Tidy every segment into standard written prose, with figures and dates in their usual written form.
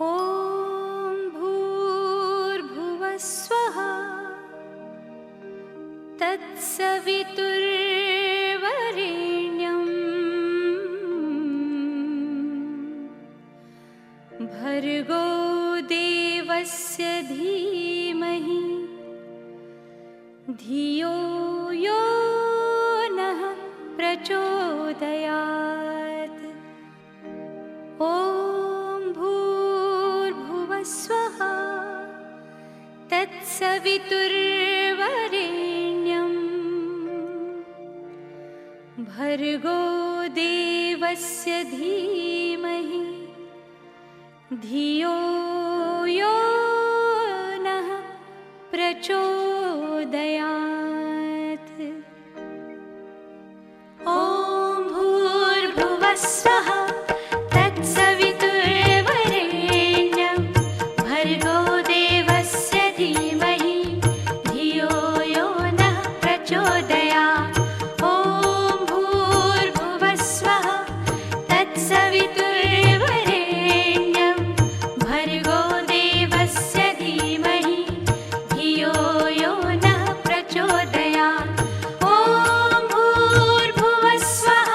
ॐ भूर्भुवः स्वः तत्सवितुर्वरेण्यं भर्गो देवस्य धीमहि धियो यो नः प्रचोदयात्। ॐ भूर्भुवः स्वः तत्सवितुर्वरेण्यं भर्गो देवस्य धीमहि धियो यो नः प्रचोदयात्। ॐ भूर्भुवः स्वः तत्सवितुर्वरेण्यं भर्गो देवस्य धीमहि धियो यो नः प्रचोदयात्। ॐ भूर्भुवः स्वः तत्सवितुर्वरेण्यं भर्गो देवस्य धीमहि धियो यो नः प्रचोदयात्। ॐ भूर्भुवः स्वः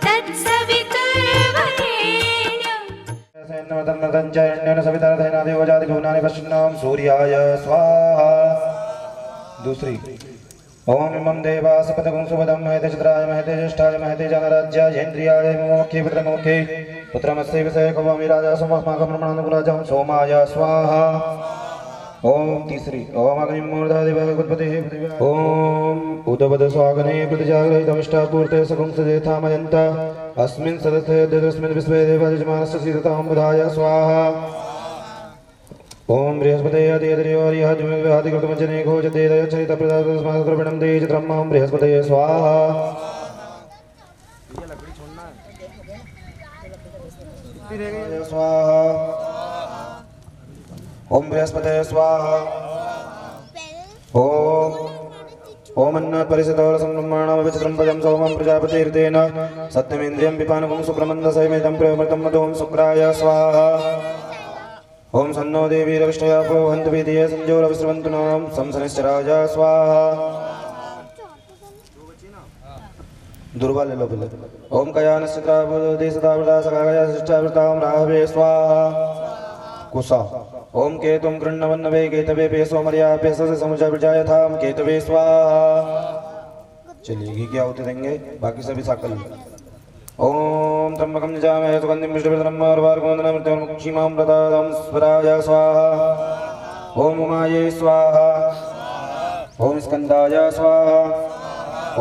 तत्सवितुर्वरेण्यं सवितारधनादेवजातिभुवनानि पश्चिन्नां सूर्याय स्वाहा। दूसरी ओम इमं देवासपतगुं सुभदं महते चतुराय महते ज्येष्ठाय महते जनराज्यायेन्द्रियाय मोक्षे पुत्रमोक्षे पुत्रमस्य विषयकवामि राजा सोमस्माकं सोमाय स्वाहा। ओम तीसरी ओम अग्निमूर्धादिवगुत्पतिः ओम उदवद स्वागने प्रतिजागरितमिष्टापूर्ते सगुंसदेथामयन्त अस्मिन् सदस्ये दशस्मिन् विश्वे देवयजमानस्य सीततां बुधाय स्वाहा। ओम बृहस्पतये अतियदरियोरियः द्विमिद्विहादिकृतमञ्जने घोषदेदयच्छरितप्रदातस्माद्रविणं दे चित्रं मां बृहस्पतये स्वाहा। स्वाहा ओम बृहस्पतये स्वाहा। ओम अन्नात् परिषदोरसं ब्रह्माणां विचित्रं पदं सोमं प्रजापतिर्तेन सत्यमेन्द्रियं पिपानकं सुक्रमन्दसैमेतं प्रेमृतं मधुं शुक्राय स्वाहा। ओम सन्नो देवी रविष्ठया प्रोहन्तु वेदीय संजोरविस्रवन्तु नाम संसनिश्चराय स्वाहा। दुर्वा ले लो पहले। ओम कयानश्चित्रावदेशतावृतासकागया शिष्टावृतां राहवे स्वाहा। कुशा ओम केतुं गृह्णवन्नवे केतवे पेशो मर्या पेशो से समुचा विजायथाम केतवे स्वाहा। चलिए घी क्या होते देंगे बाकी सभी साकल। ओम त्र्यंबकं यजामहे सुगन्धिं पुष्टिवर्धनम् उर्वारुकवन्दनामृतवर्मुक्षीमां प्रदादं स्वराय स्वाहा। ओम उमायै स्वाहा। ओम स्कन्दाय स्वाहा।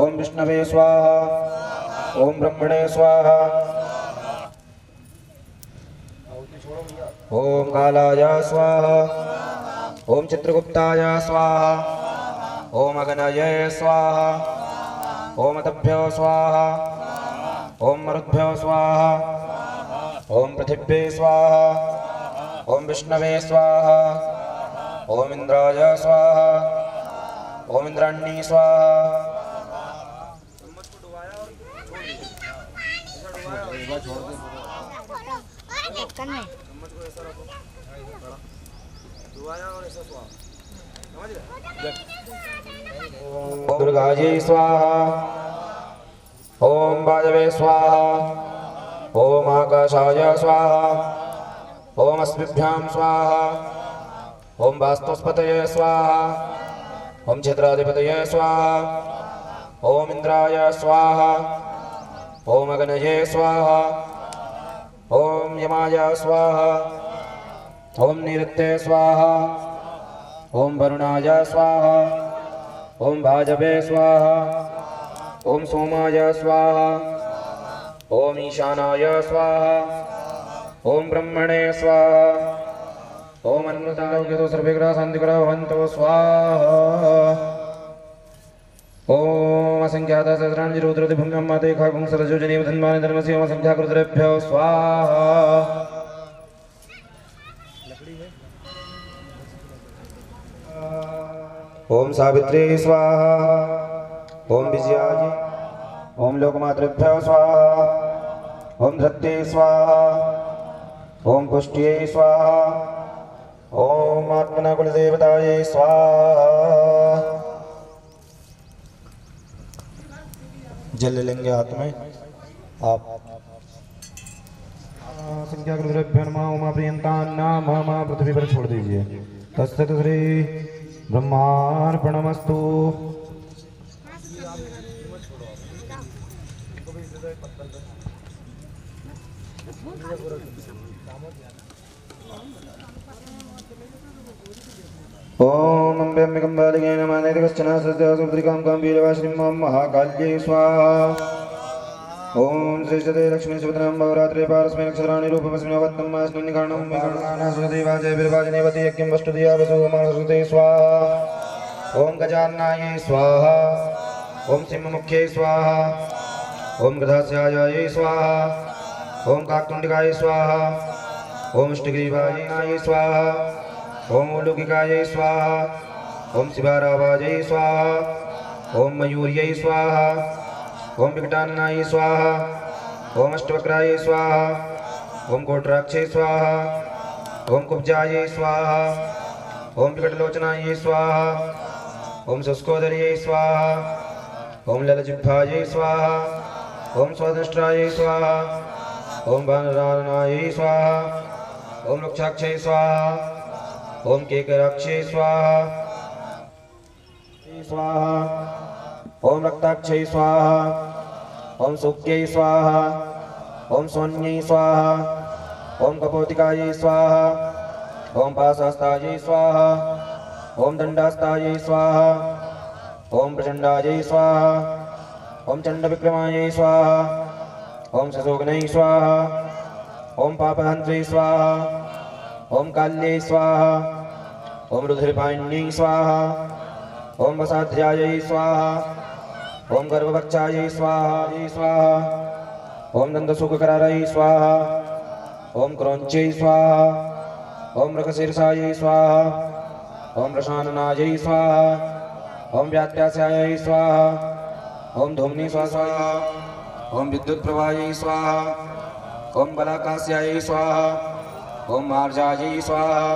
ओम विष्णवे स्वाहा। ओम ब्रह्मणे स्वाहा। ओम कालाय स्वाहा। ओम चित्रगुप्ताय स्वाहा। ओम अगनये स्वाहा। ओम अतभ्यो स्वाहा। ओम मरुद्भ्यो स्वाहा। ओम पृथिव्ये स्वाहा। ओम विष्णवे स्वाहा। ओम इंद्राय स्वाहा। ओम इंद्राणी स्वाहा। ओम दुर्गायै स्वाहा। ओम वायवे स्वाहा। ओम आकाशाय स्वाहा। ओम अस्मिभ्यां स्वाहा। ओम वास्तुस्पतये स्वाहा। ओम क्षेत्राधिपतये स्वाहा। ओम इंद्राय स्वाहा। ओम अग्नये स्वाहा। ओम यमाय स्वाहा। ओम निरुत्ते स्वाहा। ओम वरुणाय स्वाहा। ओम भाजवे स्वाहा। ओम सोमाय स्वाहा। ओम ईशानाय स्वाहा। ओम ब्रह्मणे स्वाहा। ओम अन्नदाय सर्वेग्रह शान्तिग्रह भवन्तु स्वाहा। ओम असंख्यात सहस्राणि रुद्रति भूम्यां माते खागुं सरजोजनेव धन्वानि धर्मस्य ओम असंख्यात रुद्रेभ्यो स्वाहा। ओम सावित्री स्वाहा। ओम विजयाय। ओम लोकमातृभ्यो स्वाहा। ओम धत्ते स्वाहा। ओम पुष्ट्यै स्वाहा ओम आत्मना कुलदेवतायै स्वाहा। जल लेंगे हाथ में आप। संख्या गुरुभ्यो नमः। उमा प्रियंतान्नाम मां पृथ्वी पर छोड़ दीजिए। तत्सत् श्री ब्रह्मार्पणमस्तु। ओम अम्बे अम्बिकम्बालिके नमः। नैतिकश्चन सस्यासुपुत्रिकां काम्बीरवासिनीं मां महाकाल्यै स्वाहा। ओम श्रीशते लक्ष्मी सुभद्रां भवरात्रे पारस्मै नक्षत्राणि रूपमस्मिन् अवत्तं मास्मिन् कारणं विकारणं सरस्वतीवाचय विर्वाचिनीवती यज्ञं वष्टुधिया वसुमा सरस्वती स्वाहा। ओम गजाननायै स्वाहा। ओम सिंहमुख्यै स्वाहा। ओम गदास्यायै स्वाहा। ओम काकतुण्डिकायै स्वाहा। ओम अष्टग्रीवायै स्वाहा। ओम उलूकिकायै स्वाहा। ओम शिवारावाजै स्वाहा। ओम मयूर्यै स्वाहा। ओम विकटाननायै स्वाहा। ओम अष्टवक्रायै स्वाहा। ओम कोटराक्षै स्वाहा। ओम कुब्जायै स्वाहा। ओम विकटलोचनायै स्वाहा। ओम शुष्कोदर्यै स्वाहा। ओम ललजिह्वायै स्वाहा। ओम स्वादष्ट्रायै स्वाहा। ओम वानरायणायै स्वाहा। ओम रुक्षाक्षै स्वाहा। ओम केकराक्षै स्वाहा स्वाहा। ओम रक्ताक्षै स्वाहा। ओम सूक्यै स्वाहा। ओम सोन्यै स्वाहा। ओम कपोतिकायै स्वाहा। ओम पाशहस्तायै स्वाहा। ओम दण्डास्तायै स्वाहा। ओम प्रचण्डायै स्वाहा। ओम चण्डविक्रमायै स्वाहा। ओम शशोघ्नै स्वाहा। ओम पापहन्त्रै स्वाहा। ओम काल्यै स्वाहा। ओम रुधिरपाण्यै स्वाहा। ओम वसाध्यायै स्वाहा। ओम गर्भवक्षायै स्वाहा। ओम दन्तसुखकरायै स्वाहा। ओम क्रौञ्च्यै स्वाहा। ओम मृगशीर्षायै स्वाहा। ओम प्रशाननायै स्वाहा। ओम व्यात्यास्यायै स्वाहा। ओम धूम्नि स्वाहा। ओम विद्युत्प्रभायै स्वाहा। ओम बलाकास्यायै स्वाहा। ओम मार्जायै स्वाहा।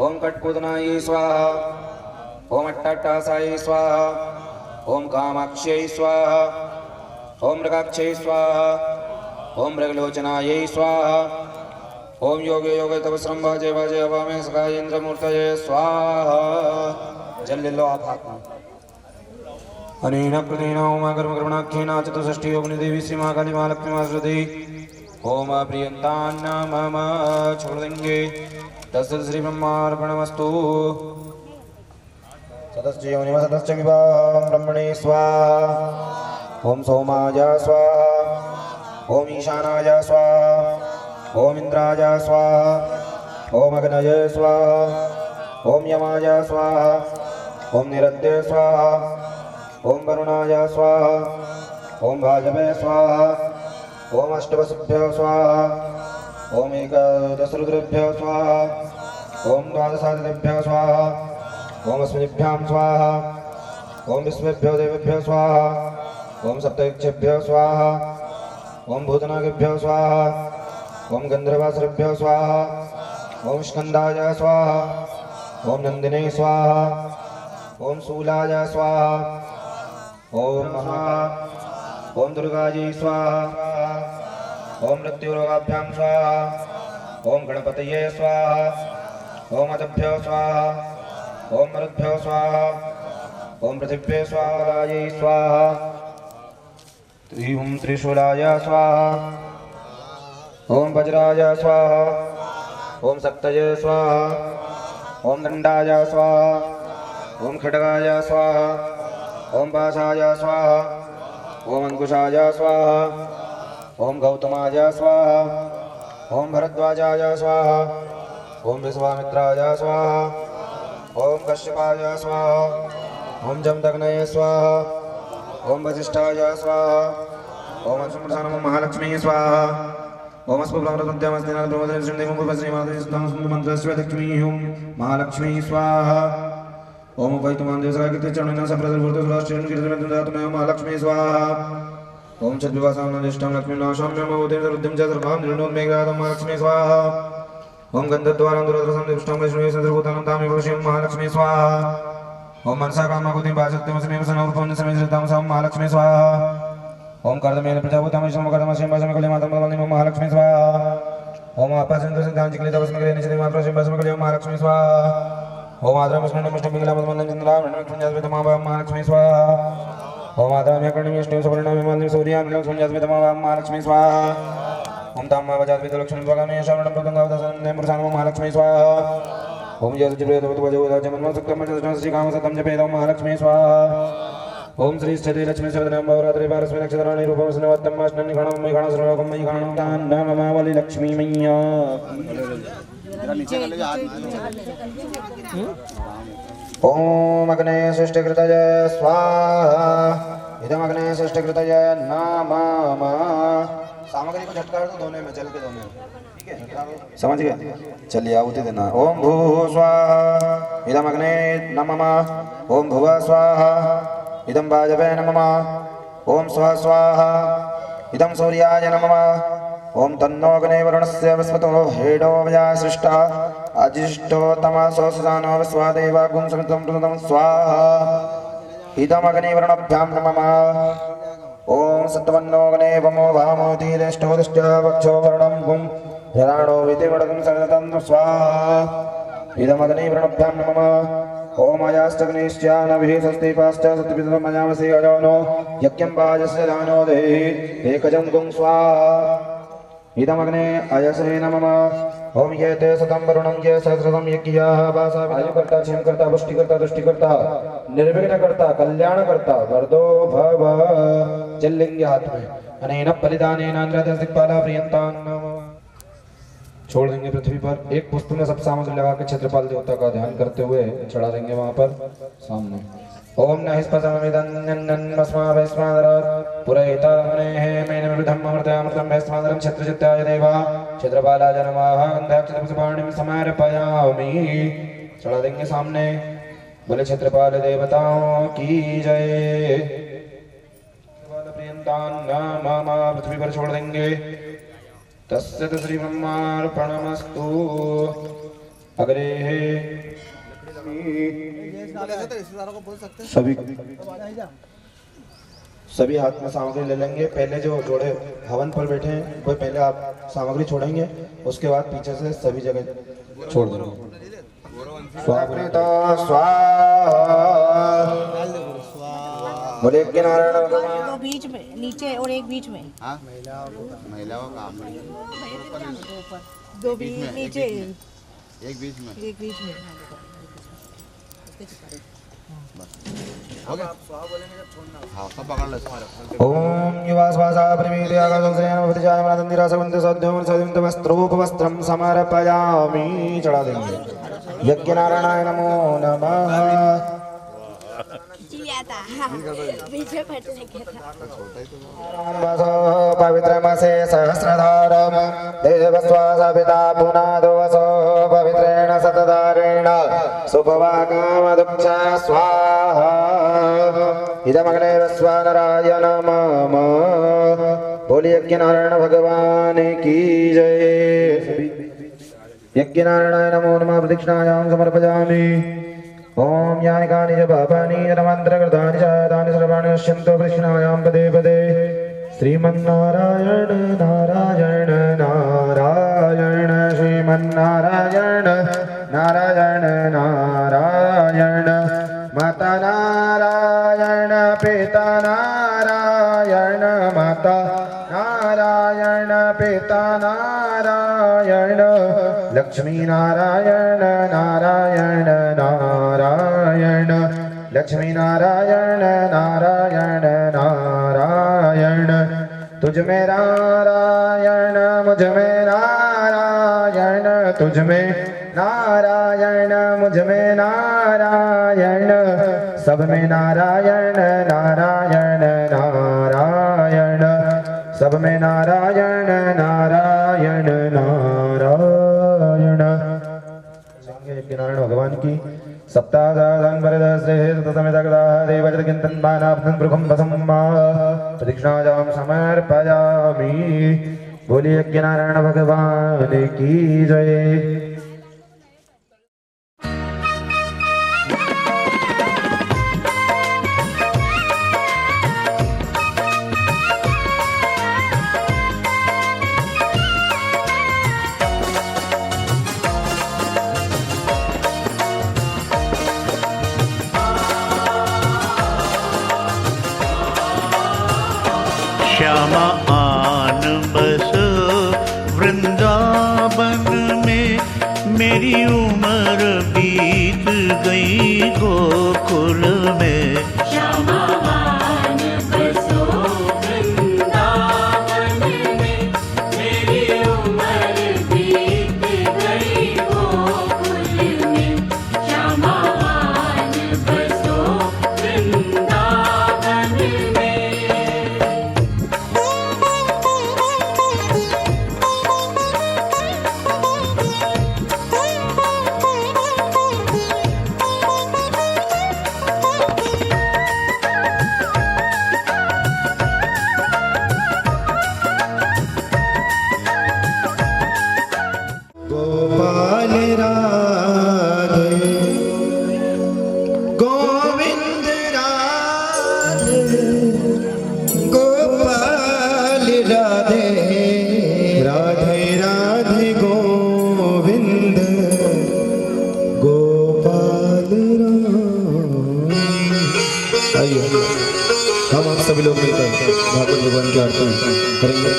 ओम कटपूतनायै स्वाहा। ओम अट्टाट्टासायै स्वाहा। ओम कामाक्ष्यै स्वाहा। ओम मृगाक्षै स्वाहा। ओम मृगलोचनायै स्वाहा। ओम योगे योगे तपस्रं वाजे वाजे अवामे सखायेन्द्रमूर्तये स्वाहा। जल ले लो आप हाथ में। अनेन कृतेन ओम कर्मकर्मणाख्येन चतुष्षष्ठी योगिनीदेवी श्री महाकाली महालक्ष्मी सरस्वती ओम प्रियंतान्नाम छोड़ देंगे। तत्सत् श्री ब्रह्मार्पणमस्तु। सतश्च योनिम सतश्च विवाहं ब्रह्मणे स्वाहा। ओम सोमाय स्वाहा। ओम ईशानाय स्वाहा। ओम इंद्राय स्वाहा। ओम अग्नये स्वाहा। ओम यमाय स्वाहा। ओम निरद्ये स्वाहा। ओम वरुणाय स्वाहा। ओम भाजवे स्वाहा। ओम अष्टवसुभ्यो स्वाहा। ओम एकादशरुद्रेभ्यो स्वाहा। ओम द्वादशादिभ्यो स्वाहा। ओम अस्मिभ्यां स्वाहा। ओम विश्वेभ्यो देवेभ्यो स्वाहा। ओम सप्तयक्षेभ्यो स्वाहा। ओम भूतनागेभ्यो स्वाहा। ओम गंधर्वासुरेभ्यो स्वाहा। ओम स्कंदाय स्वाहा। ओम नंदिने स्वाहा। ओम शूलाय स्वाहा। ओम स्वाहा। ओम दुर्गायै स्वाहा। ओम मृत्युरोगाभ्यां स्वाहा। ओम गणपतये स्वाहा। ओम अदभ्यो स्वाहा। ओम मरुद्भ्यो स्वाहा। ओम पृथिव्ये स्वाहाय स्वाहा। ओम त्रिशूलाय स्वाहा। ओम वज्राय स्वाहा। ओम सप्तये स्वाहा। ओम दण्डाय स्वाहा। ओम खड्गाय स्वाहा। ओम पाशाय स्वाहा। ओम अंकुशाय स्वाहा। ओम गौतमाय स्वाहा। ओम भरद्वाजाय स्वाहा। ओम विश्वामित्राय स्वाहा। ओम कश्यपाय स्वाहा। ओम जमदग्नये स्वाहा। ओम वसिष्ठाय स्वाहा। ओम अश्वप्रधानम महालक्ष्मी स्वाहा। ओम अस्मभ्रामृतमस्तिना ब्रह्मदेवश्रीमन्त्रस्य लक्ष्मी महालक्ष्मी स्वाहा। ओम वैतुमानदेवसराकृत्य चरणेन सप्रदर्भूतसुराष्ट्रेण कीर्तनमेव महालक्ष्मी स्वाहा। ओम सद्विवासां नदिष्टां लक्ष्मीं नाशाम्यं भवते रुद्धिं च सर्वां निर्णोन्मेघातं महालक्ष्मी स्वाहा ओम गन्धद्वारां दुरदृशं दिष्टां वैष्णवे सर्वभूतानां तामेव वशीं महालक्ष्मी स्वाहा ओम मनसा कामकुतिं भासक्तिमस्मेव सनौर्पं समेश्रितां सां महालक्ष्मी स्वाहा ओम कर्दमेन प्रजापतिं विष्णुं कर्दमस्मिं भासमकले मातं भगवतीं महालक्ष्मी स्वाहा ओम आपासंतसिद्धांचिक्लितवस्मकले निश्चितं मात्रस्मिं भासमकले महालक्ष्मी स्वाहा ओम आद्रमस्मिन् नमस्तं पिङ्गलामस्मन्नं चन्द्रां महालक्ष्मी स्वाहा ओम आदाम्यकर्णं विष्णुं सुवर्णं सूर्यां लक्ष्मीं महालक्ष्मी स्वाहा ओम ताम्मा वजाद्वित लक्ष्मीं स्वगामि शरणं प्रदङ्गावदसनं पुरुषां महालक्ष्मी स्वाहा ओम जयजयजयजयजयमन्मसुक्तमजश्रीकामसतं जपेदं महालक्ष्मी स्वाहा ओम श्री श्री लक्ष्मी सवदनं भवरात्रि पारस्मै नक्षत्राणि रूपं स्नवत्तमश्नं निगणं मैगणसर्वकं मैगणं तान् नमामि लक्ष्मी मैया ओम अग्ने सृष्टिकृतय स्वाहा इदमग्ने सृष्टिकृतय नमः सामग्री को झटका दो दोने में जल के दोने में ठीक है समझ गए चलिए आहुति देना ओम भूः स्वाहा इदमग्ने नमः ओम भुवः स्वाहा इदं वाजवे नमः ओम स्वः स्वाहा इदं सूर्याय नमः ओम तन्नो अग्ने वरुणस्य विस्मतो हेडो वया सृष्टा अजिष्टो तमसो सुजानो विश्वादेवा गुं समितं प्रदं स्वाहा इदमग्ने वरुणभ्यां नमः ओम सत्वन्नो अग्ने वमो वामोति देष्टो दिष्ट्या वक्षो वरुणं गुं हिराणो विति वडगं सर्वतं स्वाहा इदमग्ने वरुणभ्यां नमः ओम अयास्तग्निश्चानभिः स्वस्ति पाश्च सत्यपितमयामसि अजोनो यज्ञं वाजस्य दानो देहि एकजं गुं स्वाहा इदमग्ने अयसे नमः ओम ये ते सतं वरुणं ये सहस्रतं यज्ञाः वासा वायुकर्ता क्षेमकर्ता पुष्टिकर्ता तुष्टिकर्ता निर्विघ्नकर्ता कल्याणकर्ता वरदो भव चल लेंगे हाथ में अनेन बलिदानेन दिक्पाला प्रियंतान् छोड़ देंगे पृथ्वी पर एक पुष्प में सब सामग्री लगा के क्षेत्रपाल देवता का ध्यान करते हुए चढ़ा देंगे वहां पर सामने ओम नहिस्पसममिदन्नन्नन्मस्मा वैश्वानरात् पुरैतामनेः मेन विरुद्धम् अमृतामृतं वैश्वानरं क्षत्रचित्ताय देवा क्षेत्रपालाय नमः गन्धाक्षतपुष्पाणिं समर्पयामि चढ़ा देंगे सामने बोले क्षेत्रपाल देवताओं की जय प्रियंतान् नमः पृथ्वी पर छोड़ देंगे तस्य तो श्री ब्रह्मार्पणमस्तु अग्रे सभी हाथ में सामग्री ले लेंगे पहले जो जोड़े हवन पर बैठे हैं वो पहले आप सामग्री छोड़ेंगे उसके बाद पीछे से सभी जगह छोड़ देंगे स्वाहा बोले नारायण तो बीच में नीचे और एक बीच में हाँ महिलाओं का काम दो बीच नीचे एक बीच में हाँ सब पकड़ लो ओम युवास्वासा प्रवीर्य आकाशं भवतिजाय मनन्दिरासवन्ते सद्यों सदिन्तवस्त्रोपवस्त्रं समर्पयामि चढ़ा देंगे यज्ञ नारायणाय नमो नमः पवित्रमसे सहस्रधारं देवस्वासपिता पुनादोऽसो पवित्रेण सतधारेण सुभवाकामदुक्षा स्वाहा इदमग्ने वस्वानराय नमः बोलिए यज्ञ नारायण भगवान की जय यज्ञ नारायणाय नमो नमः प्रदक्षिणायां समर्पयामि ओम यानि कानि च पापानि यतमन्त्रकृतानि च तानि सर्वाणि नश्यन्तु कृष्णायां पदे पदे श्रीमन्नारायण नारायण नारायण श्रीमन्नारायण नारायण नारायण माता नारायण पिता नारायण माता नारायण पिता नारायण लक्ष्मी नारायण नारायण नारायण लक्ष्मी नारायण नारायण नारायण तुझ में नारायण मुझ में नारायण तुझ में नारायण मुझ में नारायण सब में नारायण नारायण नारायण सब में नारायण नारायण नारायण नारायण भगवान की सप्तादान वरदस्ते ततमिदगदादे वज्रकिन्तन्मानाभ्यं भृगुम्भसम्मा प्रदक्षिणायां समर्पयामि। बोलिए यज्ञनारायण भगवान की जय। श्यामा आन बसो वृंदावन में, मेरी उम्र बीत गई गोकुल में। श्यामा आन बसो वृंदावन में, मेरी उम्र बीत गई गोकुल में। श्यामा आन बसो वृंदावन में। गोपाल राधे गोविंद राधे गोपाल राधे राधे राधे गोविंद गोपाल राधे। आइए हम आप सभी लोग मिलकर भागवत भगवान की आरती करेंगे।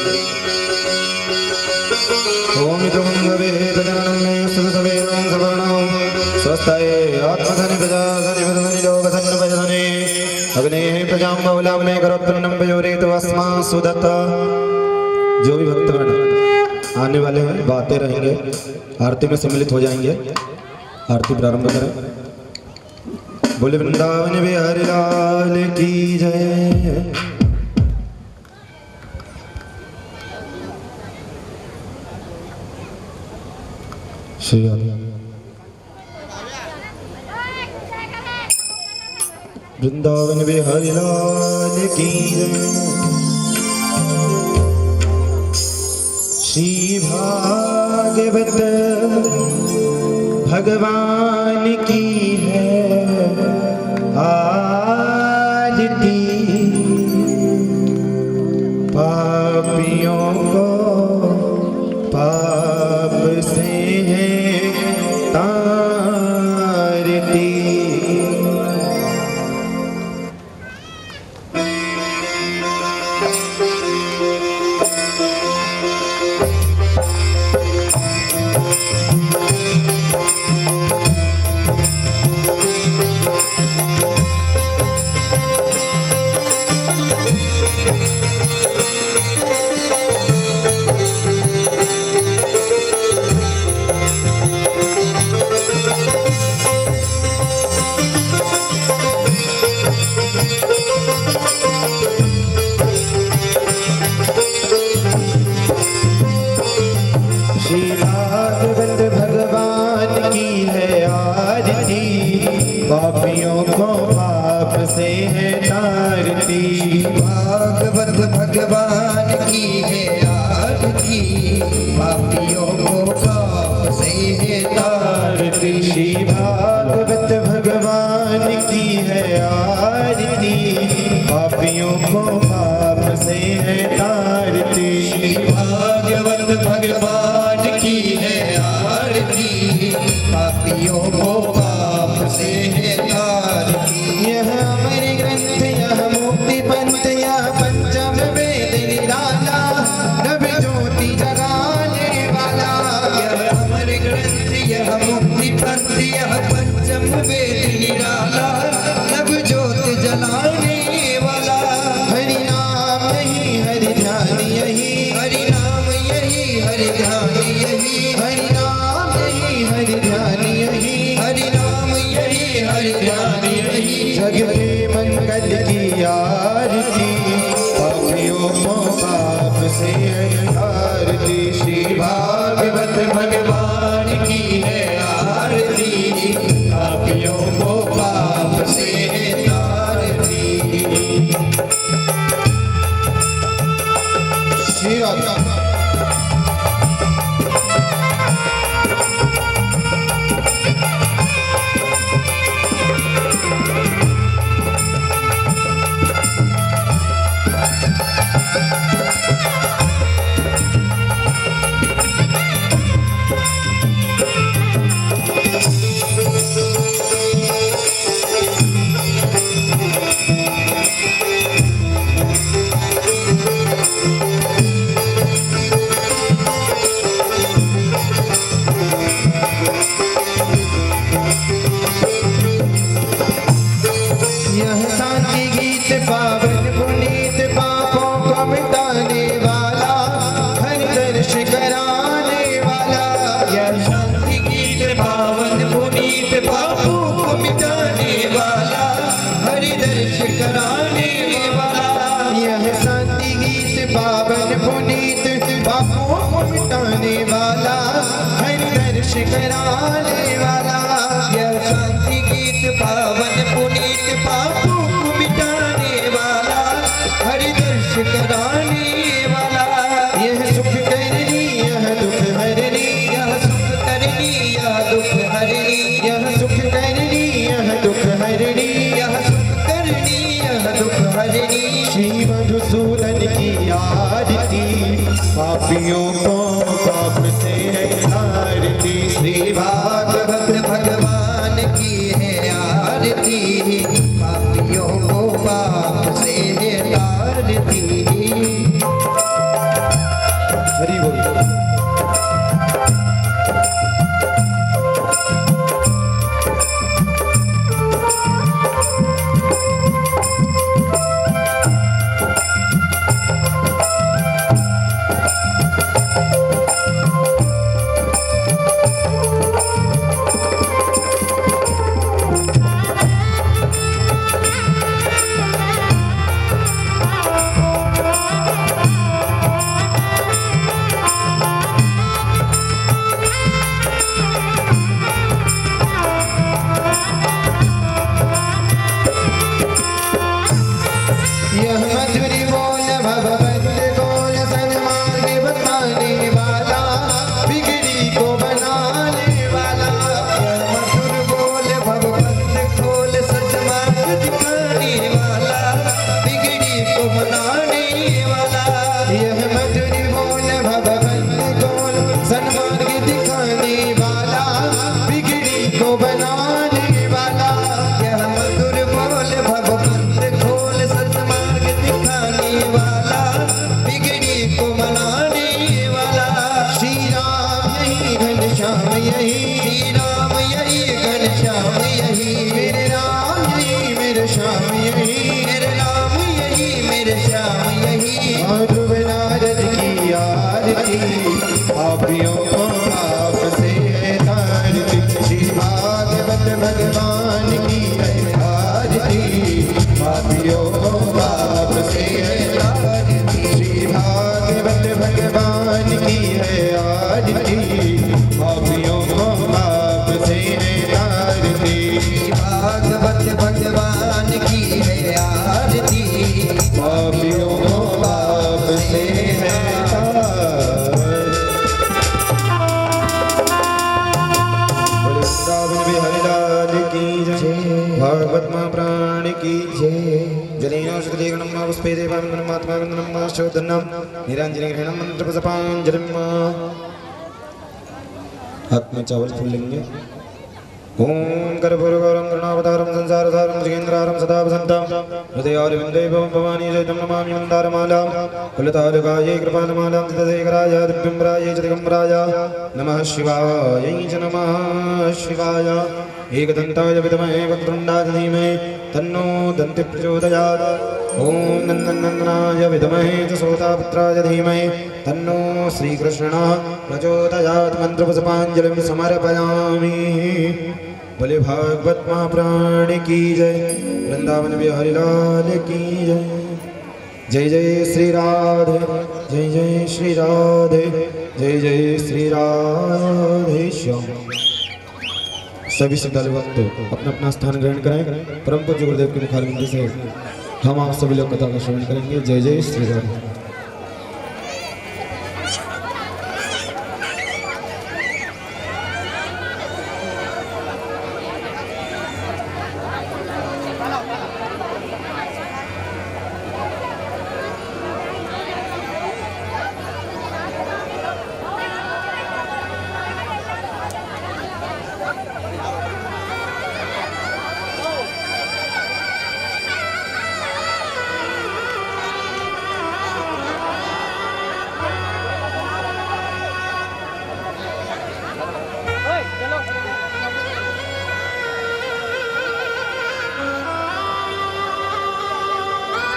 ओम गवे गजानने सुसवेनं सवर्णं स्वस्ताय आत्मधनि प्रजाधनि वदनि लोकधनि भजधनि अग्ने प्रजां बहुलावने करोत्तन्नं पयोरेतु अस्मा सुदत्त। जो भी भक्तगण आने वाले हैं बातें रहेंगे, आरती में सम्मिलित हो जाएंगे। आरती प्रारंभ करें। बोले वृंदावन बिहारी लाल की जय। वृंदावन बिहारी लाल की जय। श्री भागवत भगवान की है आरती। पापियों को पाप से है तारती। पापियों को पाप से है तारती। भागवत भगवान की है आरती। पापियों को पाप से है तारती। श्री भागवत भगवान की है आरती। पापियों को पाप से है तारती। श्री भागवत भगवान की है आरती। पापियों को पाप से है तारती। यह अमर ग्रंथ यह मुक्ति पंथ यह पंचम वेद निराला नभ ज्योति जगाने वाला। यह अमर ग्रंथ यह मुक्ति पंथ यह पंचम वेद निराला नभ ज्योति जलाने वाला। हरि नाम यही हरि ध्यान यही हरि नाम यही हरि ध्यान यही हरि नाम यही हरि ध्यान यही हरि नाम यही हरि ध्यान यही। जग के मंगल की आरती। पापियों को पाप से आरती। श्री भागवत भगवान की है आरती। पापियों श्री राधे। कराने वाला यह शांति गीत पावन पुनीत पापों को मिटाने वाला हरि दर्श कराने वाला यह सुख करनी यह दुख हरनी यह सुख करनी यह दुख हरनी यह सुख करनी यह दुख हरनी यह सुख करनी यह दुख हरनी श्री मधुसूदन की आरती पापियों को पाप से आरती श्री भागवत भगवान की है आरती पापियों को पाप से आरती हरि बोल। पापियों को पाप से तारती श्री भागवत भगवान की है आरती पापियों को पाप से तारती श्री भागवत भगवान की है आरती पापियों को पाप से तारती भागवत भगवान की है आरती पापियों को पाप से भागवत महाप्राण की जय। जलेन शुक्ले गणम पुष्पे देवान गणमात्मा गणम शोधनम निरंजन ग्रहणम मंत्र पुष्पांजलिम। हाथ में चावल फूल लेंगे। ओम कर्पूरगौरं करुणावतारं संसारसारं जगेन्द्रारं सदा वसन्तं हृदयारविन्दे भवानी जयतं नमामि मन्दारमालां कुलतारकायै कृपालमालां चित्तशेखराय दिव्यम्बराय च दिगम्बराय नमः शिवायै च नमः शिवाय। एकदन्ताय विद्महे वक्रतुण्डाय धीमहि तन्नो दन्तिः प्रचोदयात्। ओम नन्दनाय विद्महे च सोतापुत्राय धीमहि तन्नो श्रीकृष्णः प्रचोदयात्। मन्त्रपुष्पाञ्जलिं समर्पयामि। बोले भागवत महाप्राण की जय। वृंदावन बिहारी लाल की जय। जय जय श्री राधे जय जय श्री राधे जय जय श्री राधे श्याम। सभी श्रद्धालु भक्त अपना अपना स्थान ग्रहण करें। परम पूज्य गुरुदेव के मुखारविंद से हम आप सभी लोग कथा का श्रवण करेंगे। जय जय श्री राधे।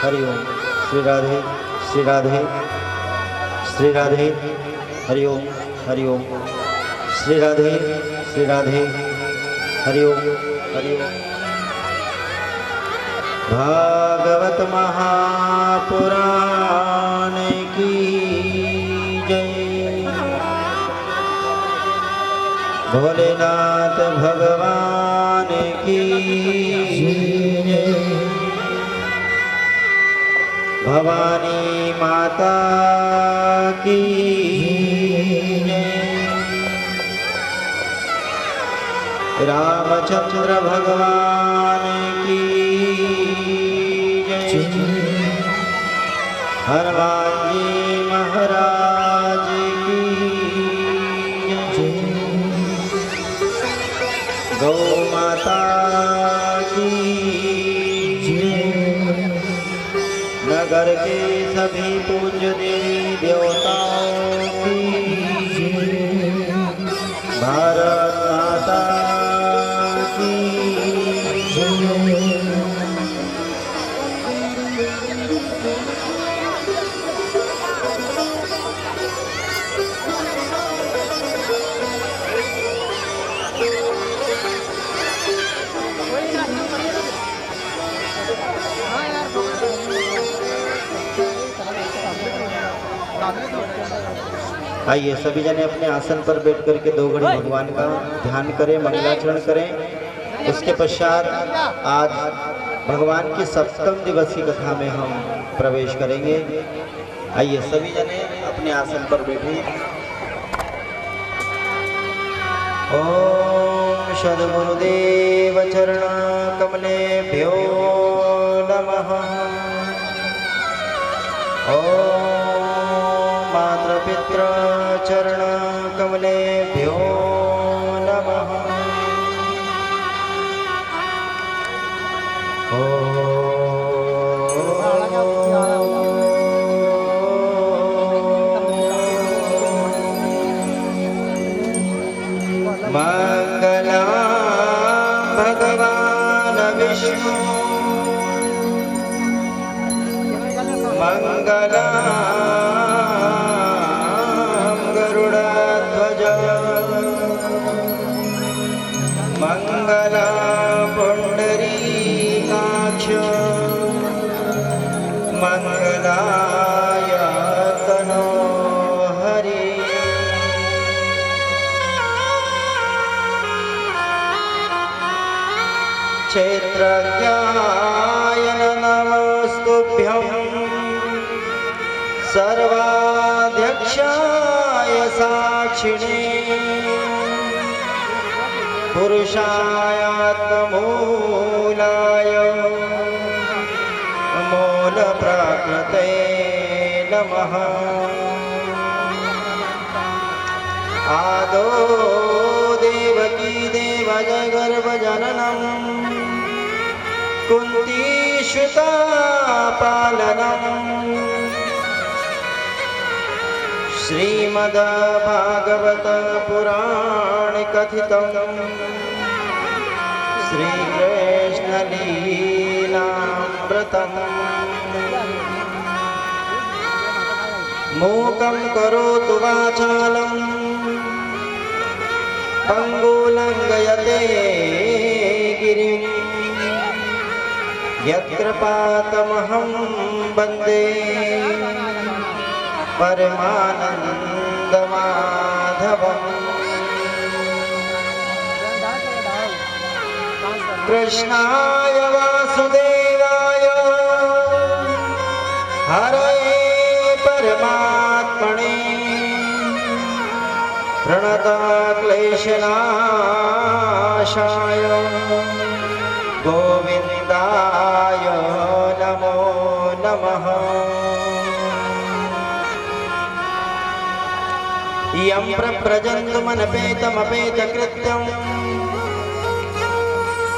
हरि ओम। श्री राधे श्री राधे श्री राधे हरि ओम हरि ओम। श्री राधे श्री राधे हरि ओम हरि ओम। भागवत महापुराण की जय। भोलेनाथ भगवान की जय। भवानी माता की जय। रामचंद्र भगवान की जय। हनुमान जी महाराज की जय। गौ माता की जय। नगर के सभी पूज्य देवी देवताओं की जय। भारत माता की जय। आइए सभी जने अपने आसन पर बैठ करके 2 घड़ी भगवान का ध्यान करें, मंगलाचरण करें। उसके पश्चात आज भगवान की सप्तम दिवस की कथा में हम प्रवेश करेंगे। आइए सभी जने अपने आसन पर बैठे। ओम सद्गुरुदेव चरण कमलेभ्यो नमः। ओम मातृपितृ चरण कमलेभ्यो नमः। मंगलम भगवान विष्णु मंगलम गरुड़ध्वज मंगलम पुंडरीकाक्ष मंगलाय तनो हरि। क्षेत्रज्ञाय नमस्तुभ्यं सर्वाध्यक्षाय साक्षिणे पुरुषायात्ममूलाय मूलप्रकृते नमः। आदो देवकी देवज गर्भजननं कुन्तीसुता पालनम् श्रीमद्भागवत पुराण कथितं श्रीकृष्ण लीलामृतम्। मूकं करोतु वाचालं पङ्गुलङ्घयते गिरिं यत्कृपातमहं वन्दे परमानन्दमाधवम्। कृष्णाय वासुदेवाय हरये परमात्मने प्रणतक्लेशनाशाय गोविन्दाय नमो नमः। यं प्रव्रजन्तमनपेतमपेतकृत्यम्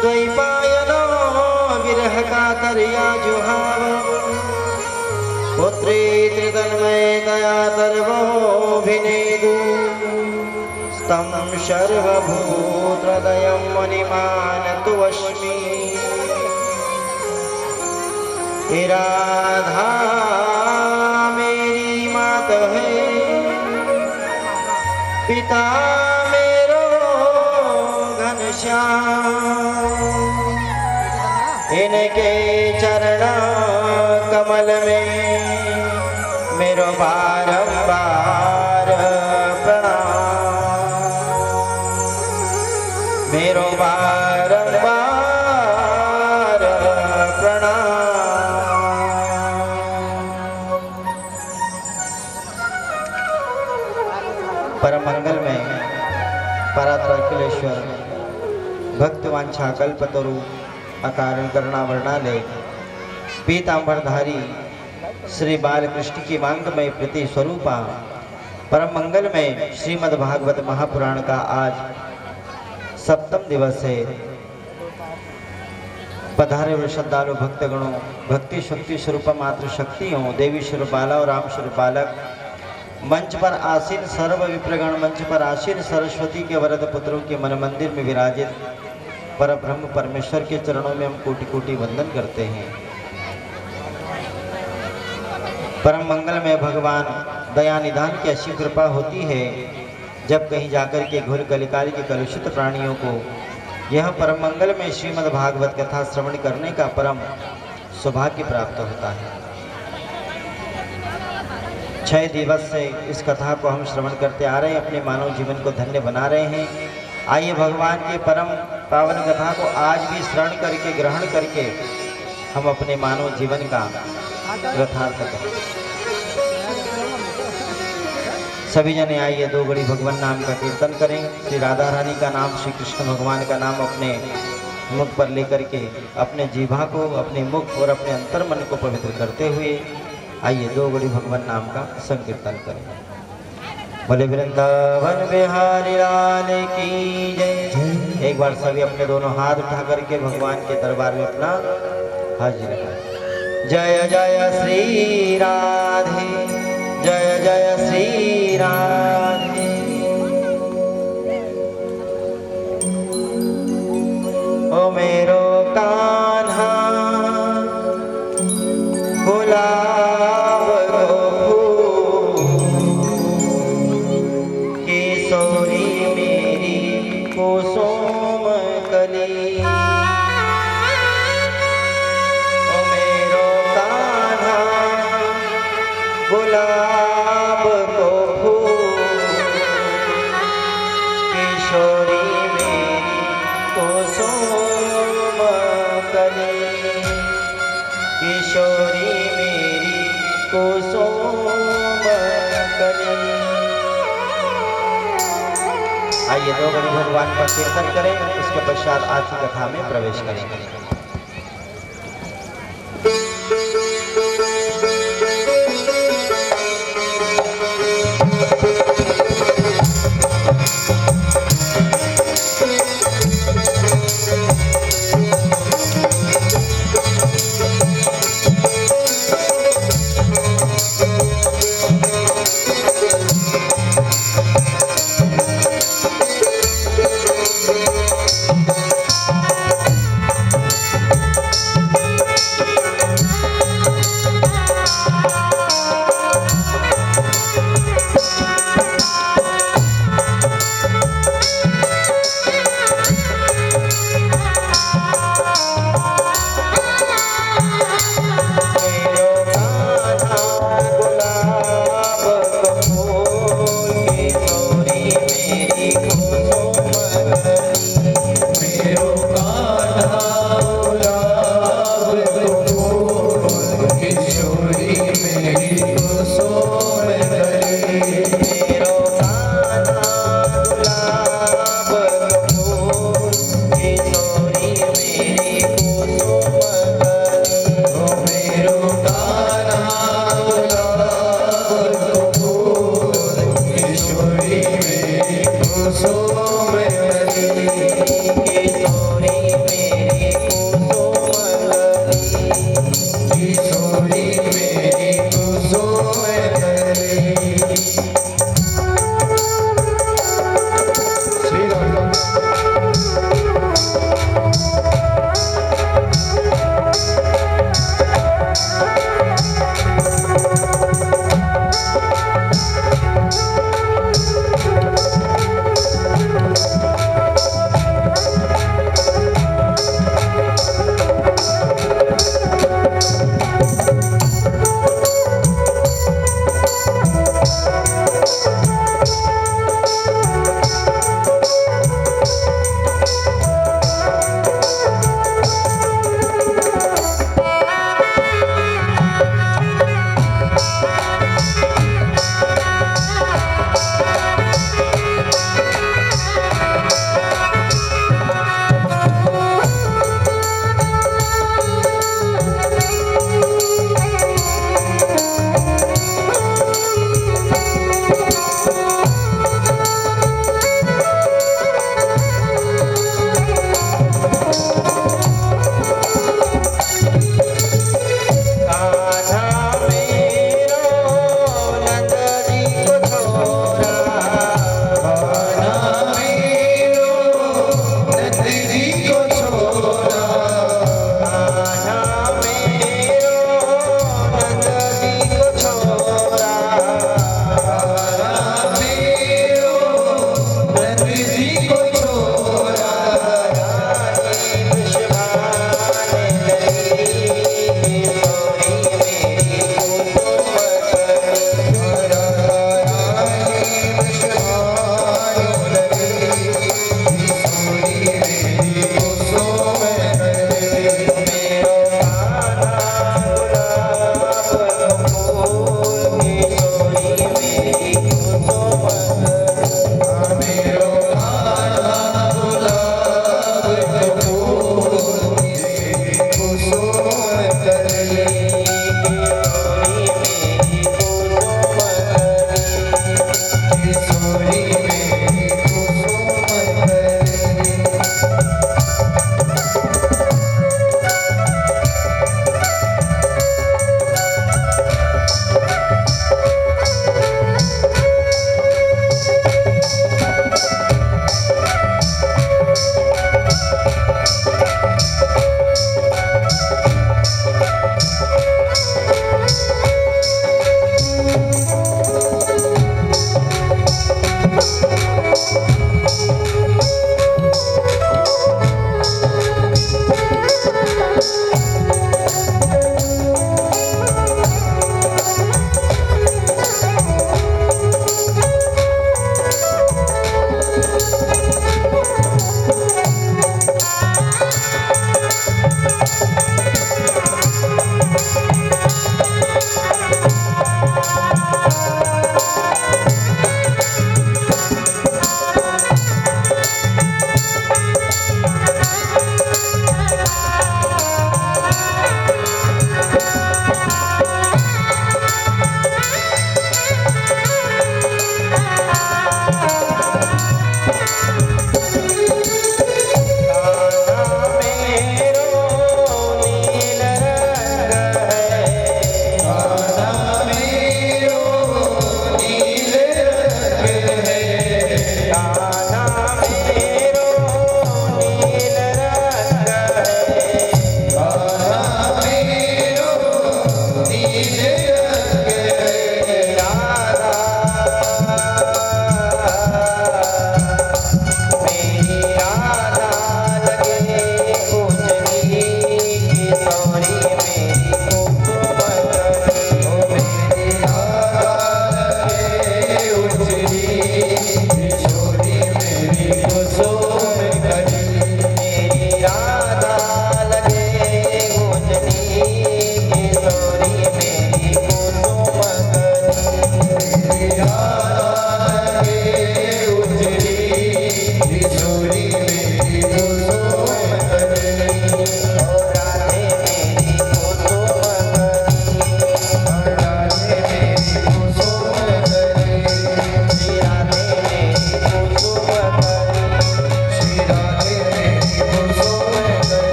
द्वैपायनो विरहकातर्या जुहाव पुत्रेति तन्मयतया तर्वोऽभिनेदु स्तं सर्वभूतहृदयं मुनिमानतोऽस्मि। हे राधा मेरी मात है, पिता मेरो घनश्याम, इनके चरण कमल में मेरो बारंबार प्रणाम, मेरो बारंबार प्रणाम। परम मंगल में परात्परकुलेश्वर भक्तवांछा कल्पतरु अकारण करुणा वर्णालय पीतांबरधारी श्री बालकृष्ण की मांगमय प्रति स्वरूपा परम मंगल में श्रीमद् भागवत महापुराण का आज सप्तम दिवस है। पधारे हुए श्रद्धालु भक्तगणों, भक्ति शक्ति स्वरूप मात्र शक्तियों, देवी स्वरूप बाला और राम स्वरूप बालक, मंच पर आसीन सर्व विप्रगण, मंच पर आसीन सरस्वती के वरद पुत्रों के मन मंदिर में विराजित पर ब्रह्म परमेश्वर के चरणों में हम कोटि कोटि वंदन करते हैं। परम मंगल में भगवान दया निधान की ऐसी कृपा होती है जब कहीं जाकर के घोर कलिकाल के कलुषित प्राणियों को यह परम मंगल में श्रीमद् भागवत कथा श्रवण करने का परम सौभाग्य प्राप्त होता है। 6 दिवस से इस कथा को हम श्रवण करते आ रहे हैं, अपने मानव जीवन को धन्य बना रहे हैं। आइए भगवान के परम पावन कथा को आज भी श्रवण करके ग्रहण करके हम अपने मानव जीवन का यथार्थ करें। सभी जने आइए 2 घड़ी भगवान नाम का कीर्तन करें। श्री राधा रानी का नाम, श्री कृष्ण भगवान का नाम अपने मुख पर लेकर के अपने जीभा को, अपने मुख और अपने अंतर मन को पवित्र करते हुए आइए 2 घड़ी भगवान नाम का संकीर्तन करें। बोले वृंदावन बिहारी लाल की जय। एक बार सभी अपने दोनों हाथ उठा करके भगवान के दरबार में अपना हाजिर करें। जय जय श्री राधे, जय जय श्री राधे। ओ मेरो कान्हा गुलाब को किशोरी मेरी कुसुम कली। ओ मेरो कान्हा गुलाब को किशोरी मेरी कुसुम कली, किशोरी मेरी कुसुम कली। आइए 2 घड़ी भगवान का कीर्तन करें, उसके पश्चात आज की कथा में प्रवेश करेंगे।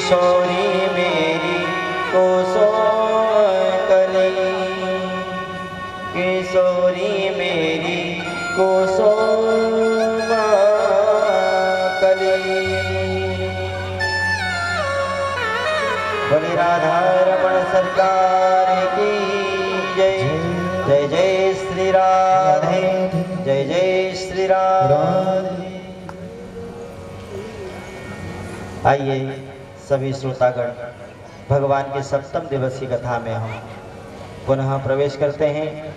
किशोरी मेरी कुसुम कली, किशोरी मेरी कुसुम कली। बोले राधा रमण सरकार की जय। जय जय श्री राधे, जय जय श्री राधे। आइए सभी श्रोतागण, भगवान की सप्तम दिवसीय कथा में हम पुनः प्रवेश करते हैं।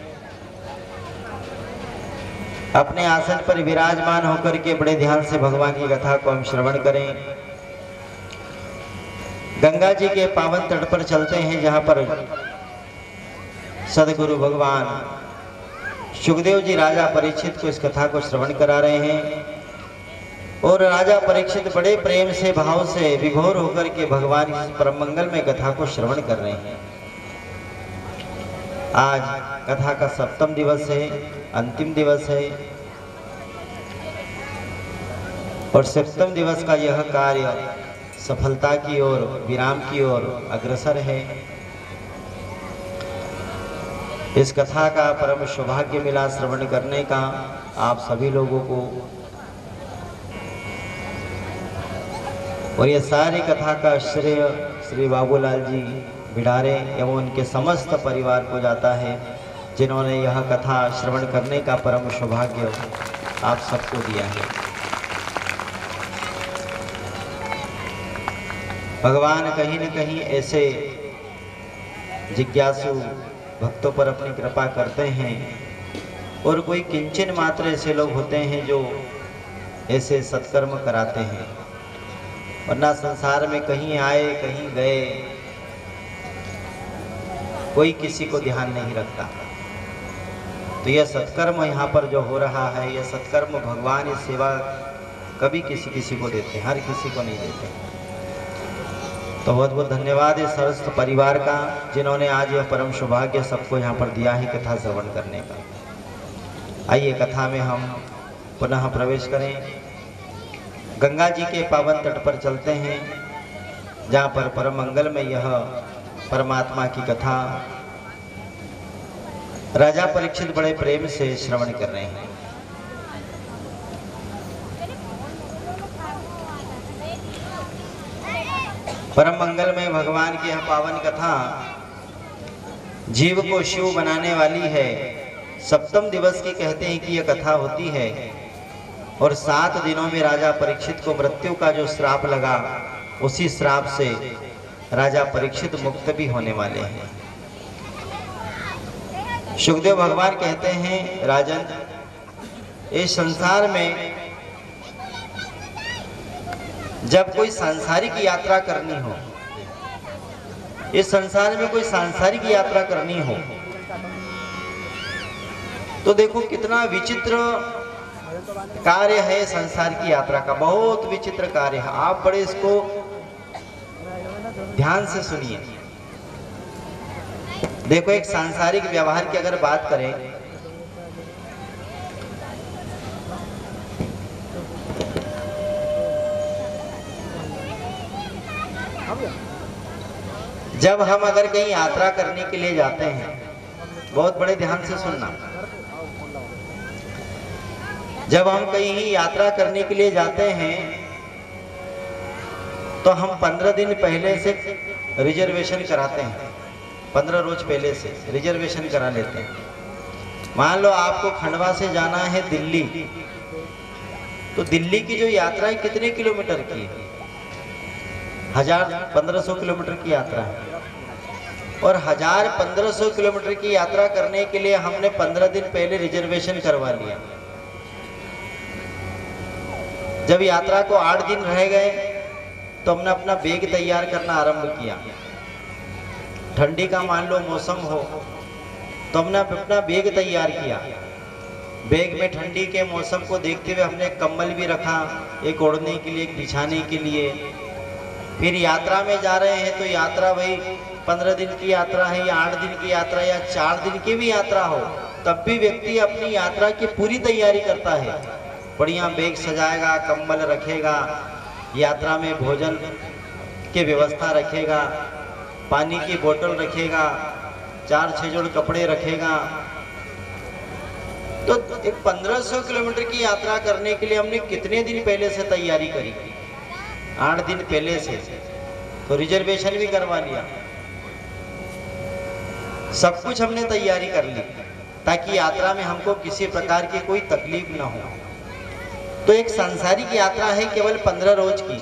अपने आसन पर विराजमान होकर के बड़े ध्यान से भगवान की कथा को हम श्रवण करें। गंगा जी के पावन तट पर चलते हैं, जहाँ पर सदगुरु भगवान सुखदेव जी राजा परीक्षित को इस कथा को श्रवण करा रहे हैं। और राजा परीक्षित बड़े प्रेम से, भाव से विभोर होकर के भगवान की परम मंगल में कथा को श्रवण कर रहे हैं। आज कथा का सप्तम दिवस है, अंतिम दिवस है। और सप्तम दिवस का यह कार्य सफलता की ओर, विराम की ओर अग्रसर है। इस कथा का परम सौभाग्य मिला श्रवण करने का आप सभी लोगों को। और यह सारी कथा का श्रेय श्री बाबूलाल जी बिडारे एवं उनके समस्त परिवार को जाता है, जिन्होंने यह कथा श्रवण करने का परम सौभाग्य आप सबको दिया है। भगवान कहीं न कहीं ऐसे जिज्ञासु भक्तों पर अपनी कृपा करते हैं। और कोई किंचन मात्र ऐसे लोग होते हैं जो ऐसे सत्कर्म कराते हैं, वरना संसार में कहीं आए कहीं गए कोई किसी को ध्यान नहीं रखता। तो यह सत्कर्म यहाँ पर जो हो रहा है, यह सत्कर्म भगवान इस सेवा कभी किसी को देते हैं, हर किसी को नहीं देते। तो बहुत बहुत धन्यवाद इस समस्त परिवार का, जिन्होंने आज यह परम सौभाग्य सबको यहाँ पर दिया है कथा श्रवण करने का। आइए कथा में हम पुनः प्रवेश करें। गंगा जी के पावन तट पर चलते हैं, जहाँ पर परम मंगल में यह परमात्मा की कथा राजा परीक्षित बड़े प्रेम से श्रवण कर रहे हैं। परम मंगल में भगवान की यह पावन कथा जीव को शिव बनाने वाली है। सप्तम दिवस की कहते हैं कि यह कथा होती है। और 7 दिनों में राजा परीक्षित को मृत्यु का जो श्राप लगा, उसी श्राप से राजा परीक्षित मुक्त भी होने वाले हैं। सुखदेव भगवान कहते हैं, राजन, इस संसार में जब कोई सांसारिक यात्रा करनी हो, इस संसार में कोई सांसारिक यात्रा करनी हो, तो देखो कितना विचित्र कार्य है संसार की यात्रा का। बहुत विचित्र कार्य है। आप बड़े इसको ध्यान से सुनिए। देखो, एक सांसारिक व्यवहार की अगर बात करें, जब हम अगर कहीं यात्रा करने के लिए जाते हैं, बहुत बड़े ध्यान से सुनना, जब हम कहीं यात्रा करने के लिए जाते हैं तो हम 15 दिन पहले से रिजर्वेशन कराते हैं। 15 रोज पहले से रिजर्वेशन करा लेते हैं। मान लो आपको खंडवा से जाना है दिल्ली, तो दिल्ली की जो यात्रा है कितने किलोमीटर की है? 1000-1500 किलोमीटर की यात्रा है। और 1000-1500 किलोमीटर की यात्रा करने के लिए हमने 15 दिन पहले रिजर्वेशन करवा लिया। जब यात्रा को 8 दिन रह गए तो हमने अपना बैग तैयार करना आरंभ किया। ठंडी का मान लो मौसम हो तो हमने अपना बैग तैयार किया। बैग में ठंडी के मौसम को देखते हुए हमने कंबल भी रखा, एक ओढ़ने के लिए, एक बिछाने के लिए। फिर यात्रा में जा रहे हैं तो यात्रा भाई 15 दिन की यात्रा है या 8 दिन की यात्रा या 4 दिन की भी यात्रा हो, तब भी व्यक्ति अपनी यात्रा की पूरी तैयारी करता है। बढ़िया बैग सजाएगा, कंबल रखेगा, यात्रा में भोजन की व्यवस्था रखेगा, पानी की बोतल रखेगा, 4-6 जोड़ कपड़े रखेगा। तो एक 1500 किलोमीटर की यात्रा करने के लिए हमने कितने दिन पहले से तैयारी करी? 8 दिन पहले से। तो रिजर्वेशन भी करवा लिया, सब कुछ हमने तैयारी कर ली ताकि यात्रा में हमको किसी प्रकार की कोई तकलीफ ना हो। तो एक सांसारिक यात्रा है केवल 15 रोज की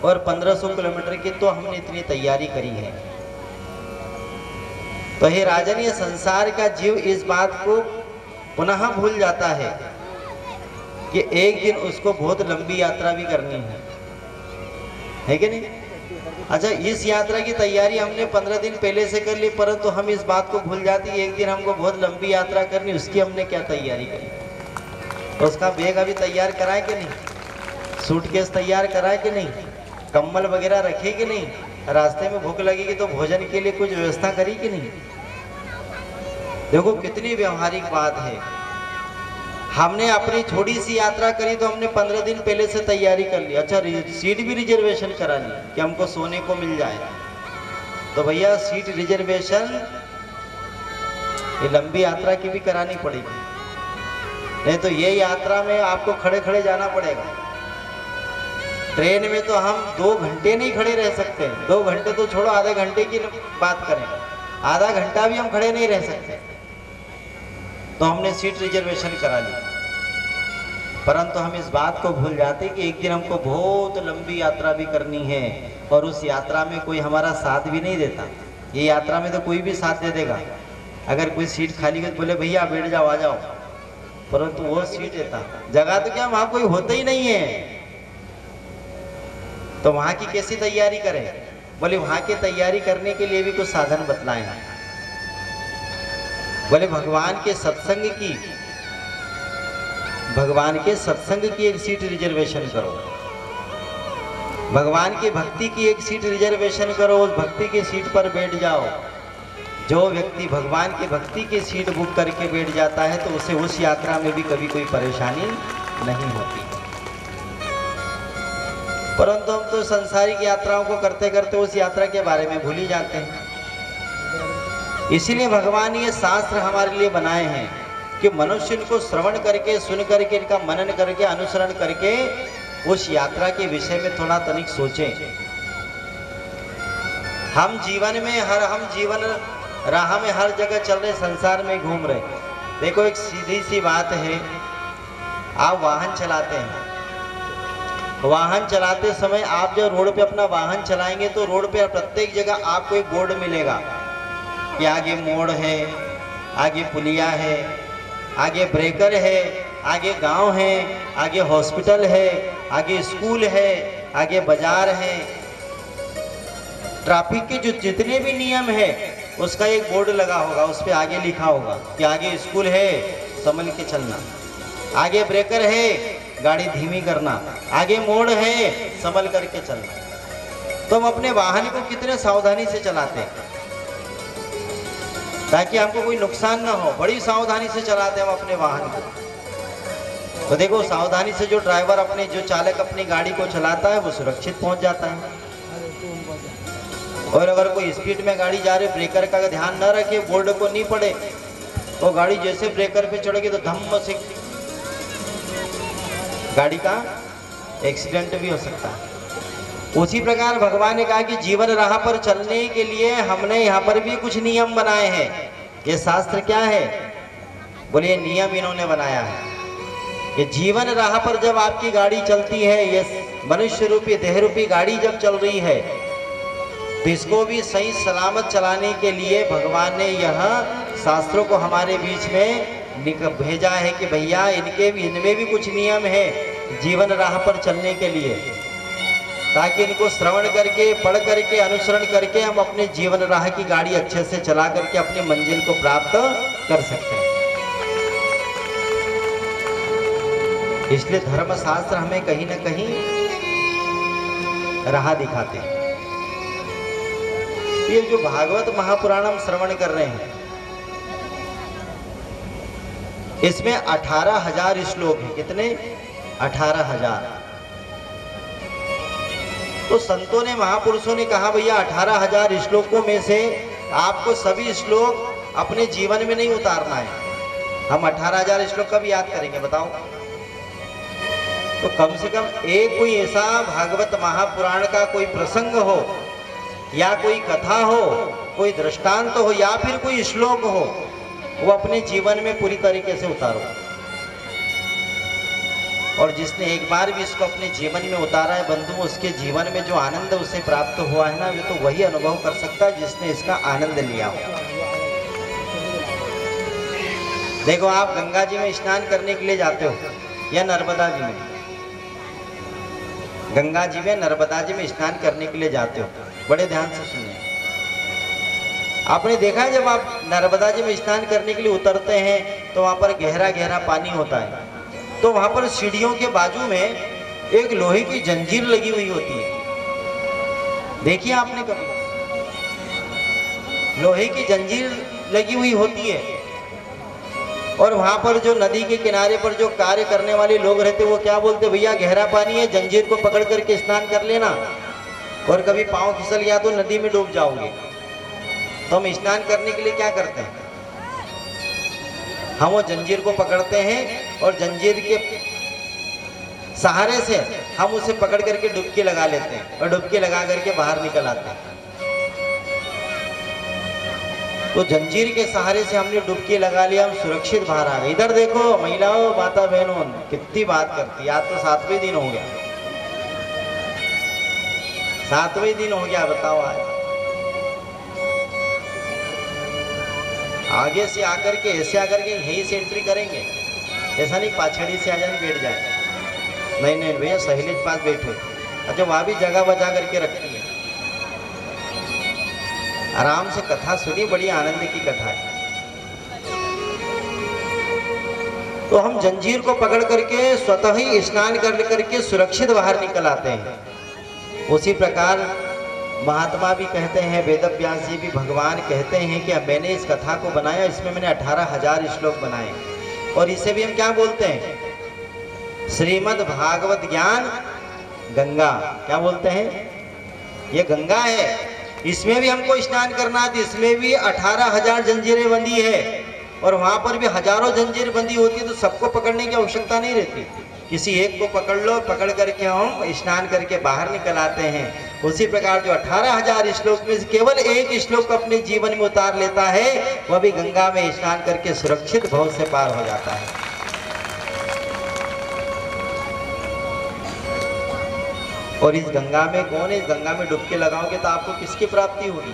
और 1500 किलोमीटर की, तो हमने इतनी तैयारी करी है। तो हे राजन, ये संसार का जीव इस बात को पुनः भूल जाता है कि एक दिन उसको बहुत लंबी यात्रा भी करनी है कि नहीं? अच्छा, इस यात्रा की तैयारी हमने 15 दिन पहले से कर ली, परंतु हम इस बात को भूल जाती है एक दिन हमको बहुत लंबी यात्रा करनी, उसकी हमने क्या तैयारी करी? तो उसका बैग अभी तैयार कराए कि नहीं? सूटकेस तैयार कराए कि नहीं? कम्बल वगैरह रखे कि नहीं? रास्ते में भूख लगेगी तो भोजन के लिए कुछ व्यवस्था करी कि नहीं? देखो कितनी व्यवहारिक बात है। हमने अपनी छोटी सी यात्रा करी तो हमने 15 दिन पहले से तैयारी कर ली। अच्छा, सीट भी रिजर्वेशन करा ली कि हमको सोने को मिल जाए। तो भैया सीट रिजर्वेशन ये लंबी यात्रा की भी करानी पड़ेगी, नहीं तो ये यात्रा में आपको खड़े खड़े जाना पड़ेगा। ट्रेन में तो हम 2 घंटे नहीं खड़े रह सकते, 2 घंटे तो छोड़ो, आधे घंटे की बात करें, आधा घंटा भी हम खड़े नहीं रह सकते। तो हमने सीट रिजर्वेशन करा ली, परंतु हम इस बात को भूल जाते कि एक दिन हमको बहुत लंबी यात्रा भी करनी है और उस यात्रा में कोई हमारा साथ भी नहीं देता। ये यात्रा में तो कोई भी साथ दे देगा, अगर कोई सीट खाली हो तो बोले भैया बैठ जाओ, आ जाओ, परंतु वो सीट देता जगह तो क्या वहां कोई होता ही नहीं है। तो वहां की कैसी तैयारी करें? बोले वहां की तैयारी करने के लिए भी कुछ साधन बतलाए। बोले भगवान के सत्संग की एक सीट रिजर्वेशन करो, भगवान की भक्ति की एक सीट रिजर्वेशन करो, उस भक्ति की सीट पर बैठ जाओ। जो व्यक्ति भगवान की भक्ति की सीट बुक करके बैठ जाता है तो उसे उस यात्रा में भी कभी कोई परेशानी नहीं होती। परंतु हम तो संसारिक यात्राओं को करते करते उस यात्रा के बारे में भूल ही जाते हैं। इसीलिए भगवान ये शास्त्र हमारे लिए बनाए हैं कि मनुष्य इनको श्रवण करके, सुन करके, इनका मनन करके, अनुसरण करके उस यात्रा के विषय में थोड़ा तनिक सोचें। हम जीवन राह में हर जगह चल रहे, संसार में घूम रहे। देखो एक सीधी सी बात है, आप वाहन चलाते हैं, वाहन चलाते समय आप जब रोड पे अपना वाहन चलाएंगे तो रोड पे प्रत्येक जगह आपको एक बोर्ड मिलेगा कि आगे मोड़ है, आगे पुलिया है, आगे ब्रेकर है, आगे गांव है, आगे हॉस्पिटल है, आगे स्कूल है, आगे बाजार है। ट्रैफिक के जो जितने भी नियम है उसका एक बोर्ड लगा होगा, उस पर आगे लिखा होगा कि आगे स्कूल है, संभल के चलना, आगे ब्रेकर है, गाड़ी धीमी करना, आगे मोड़ है, संभल करके चलना। तो हम अपने वाहन को कितने सावधानी से चलाते हैं ताकि हमको कोई नुकसान ना हो, बड़ी सावधानी से चलाते हैं हम अपने वाहन को। तो देखो सावधानी से जो चालक अपनी गाड़ी को चलाता है वो सुरक्षित पहुंच जाता है। और अगर कोई स्पीड में गाड़ी जा रही, ब्रेकर का ध्यान न रखे, बोर्ड को नहीं पड़े, तो गाड़ी जैसे ब्रेकर पे चढ़ेगी तो धम्म से गाड़ी का एक्सीडेंट भी हो सकता है। उसी प्रकार भगवान ने कहा कि जीवन राह पर चलने के लिए हमने यहाँ पर भी कुछ नियम बनाए हैं। ये शास्त्र क्या है? बोले ये नियम इन्होंने बनाया है। ये जीवन राह पर जब आपकी गाड़ी चलती है, ये मनुष्य रूपी देह रूपी गाड़ी जब चल रही है, तो इसको भी सही सलामत चलाने के लिए भगवान ने यह शास्त्रों को हमारे बीच में भेजा है कि भैया इनमें भी कुछ नियम है जीवन राह पर चलने के लिए, ताकि इनको श्रवण करके, पढ़ करके, अनुसरण करके हम अपने जीवन राह की गाड़ी अच्छे से चला करके अपनी मंजिल को प्राप्त कर सकते हैं। इसलिए धर्मशास्त्र हमें कहीं ना कहीं राह दिखाते हैं। ये जो भागवत महापुराण हम श्रवण कर रहे हैं, इसमें 18,000 श्लोक हैं। कितने? 18,000। तो तो संतों ने, महापुरुषों ने कहा भैया 18,000 श्लोकों में से आपको सभी श्लोक अपने जीवन में नहीं उतारना है। हम 18,000 श्लोक कब याद करेंगे बताओ? तो कम से कम एक कोई ऐसा भागवत महापुराण का कोई प्रसंग हो, या कोई कथा हो, कोई दृष्टांत हो, या फिर कोई श्लोक हो, वो अपने जीवन में पूरी तरीके से उतारो। और जिसने एक बार भी इसको अपने जीवन में उतारा है बंधु, उसके जीवन में जो आनंद उसे प्राप्त हुआ है ना, ये तो वही अनुभव कर सकता है जिसने इसका आनंद लिया हो। देखो, आप गंगा जी में स्नान करने के लिए जाते हो या नर्मदा जी में, गंगा जी में, नर्मदा जी में स्नान करने के लिए जाते हो, बड़े ध्यान से सुनिए। आपने देखा है जब आप नर्मदा जी में स्नान करने के लिए उतरते हैं तो वहां पर गहरा गहरा पानी होता है, तो वहां पर सीढ़ियों के बाजू में एक लोहे की जंजीर लगी हुई होती है। देखिए आपने कभी, लोहे की जंजीर लगी हुई होती है, और वहां पर जो नदी के किनारे पर जो कार्य करने वाले लोग रहते वो क्या बोलते, भैया गहरा पानी है, जंजीर को पकड़ करके स्नान कर लेना, और कभी पांव फिसल गया तो नदी में डूब जाओगे। तो हम स्नान करने के लिए क्या करते हैं, हम वो जंजीर को पकड़ते हैं और जंजीर के सहारे से हम उसे पकड़ करके डुबकी लगा लेते हैं, और डुबकी लगा करके बाहर निकल आते हैं। तो जंजीर के सहारे से हमने डुबकी लगा लिया, हम सुरक्षित बाहर आ गए। इधर देखो महिलाओं, माता बहनों, कितनी बात करती, आज तो 7वें दिन हो गया, 7वें दिन हो गया, बताओ आज। आगे से आकर के ऐसे आकर के यहीं से एंट्री करेंगे, ऐसा नहीं पाछड़ी से आ जाए बैठ जाए, नहीं नहीं भैया सहेली के पास बैठो। अच्छा, वहां भी जगह बचा करके रखती है, आराम से कथा सुनी, बड़ी आनंद की कथा है। तो हम जंजीर को पकड़ करके स्वतः ही स्नान कर करके सुरक्षित बाहर निकल आते हैं। उसी प्रकार महात्मा भी कहते हैं, वेदव्यास जी भी, भगवान कहते हैं कि मैंने इस कथा को बनाया, इसमें मैंने 18,000 श्लोक बनाए, और इसे भी हम क्या बोलते हैं, श्रीमद् भागवत ज्ञान गंगा। क्या बोलते हैं, ये गंगा है, इसमें भी हमको स्नान करना है, इसमें भी 18,000 जंजीरें बंधी है, और वहां पर भी हजारों जंजीर बंधी होती है, तो सबको पकड़ने की आवश्यकता नहीं रहती, किसी एक को पकड़ लो, पकड़ करके हम स्नान करके बाहर निकल आते हैं। उसी प्रकार जो 18,000 श्लोक में से केवल एक श्लोक अपने जीवन में उतार लेता है, वह भी गंगा में स्नान करके सुरक्षित भव से पार हो जाता है। और इस गंगा में कौन है, इस गंगा में डुबकी लगाओगे तो आपको किसकी प्राप्ति होगी,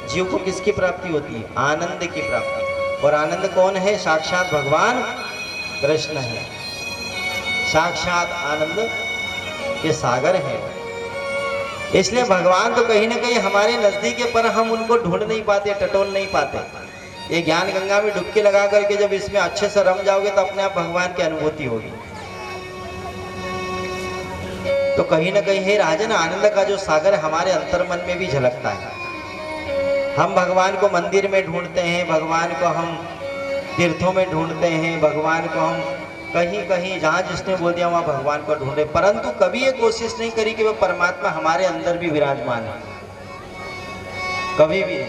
जीव को किसकी प्राप्ति होती है, आनंद की प्राप्ति। और आनंद कौन है, साक्षात भगवान कृष्ण है, साक्षात आनंद के सागर है। इसलिए भगवान तो कहीं ना कहीं हमारे नजदीक है, पर हम उनको ढूंढ नहीं पाते, टटोल नहीं पाते। ये ज्ञान गंगा में डुबकी लगा करके जब इसमें अच्छे से रम जाओगे तो अपने आप भगवान की अनुभूति होगी। तो कहीं ना कहीं हे राजन, आनंद का जो सागर हमारे अंतर्मन में भी झलकता है। हम भगवान को मंदिर में ढूंढते हैं, भगवान को हम तीर्थों में ढूंढते हैं, भगवान को हम कहीं कहीं जहाँ जिसने बोल दिया वहाँ भगवान को ढूंढे, परंतु कभी ये कोशिश नहीं करी कि वह परमात्मा हमारे अंदर भी विराजमान है। कभी भी नहीं,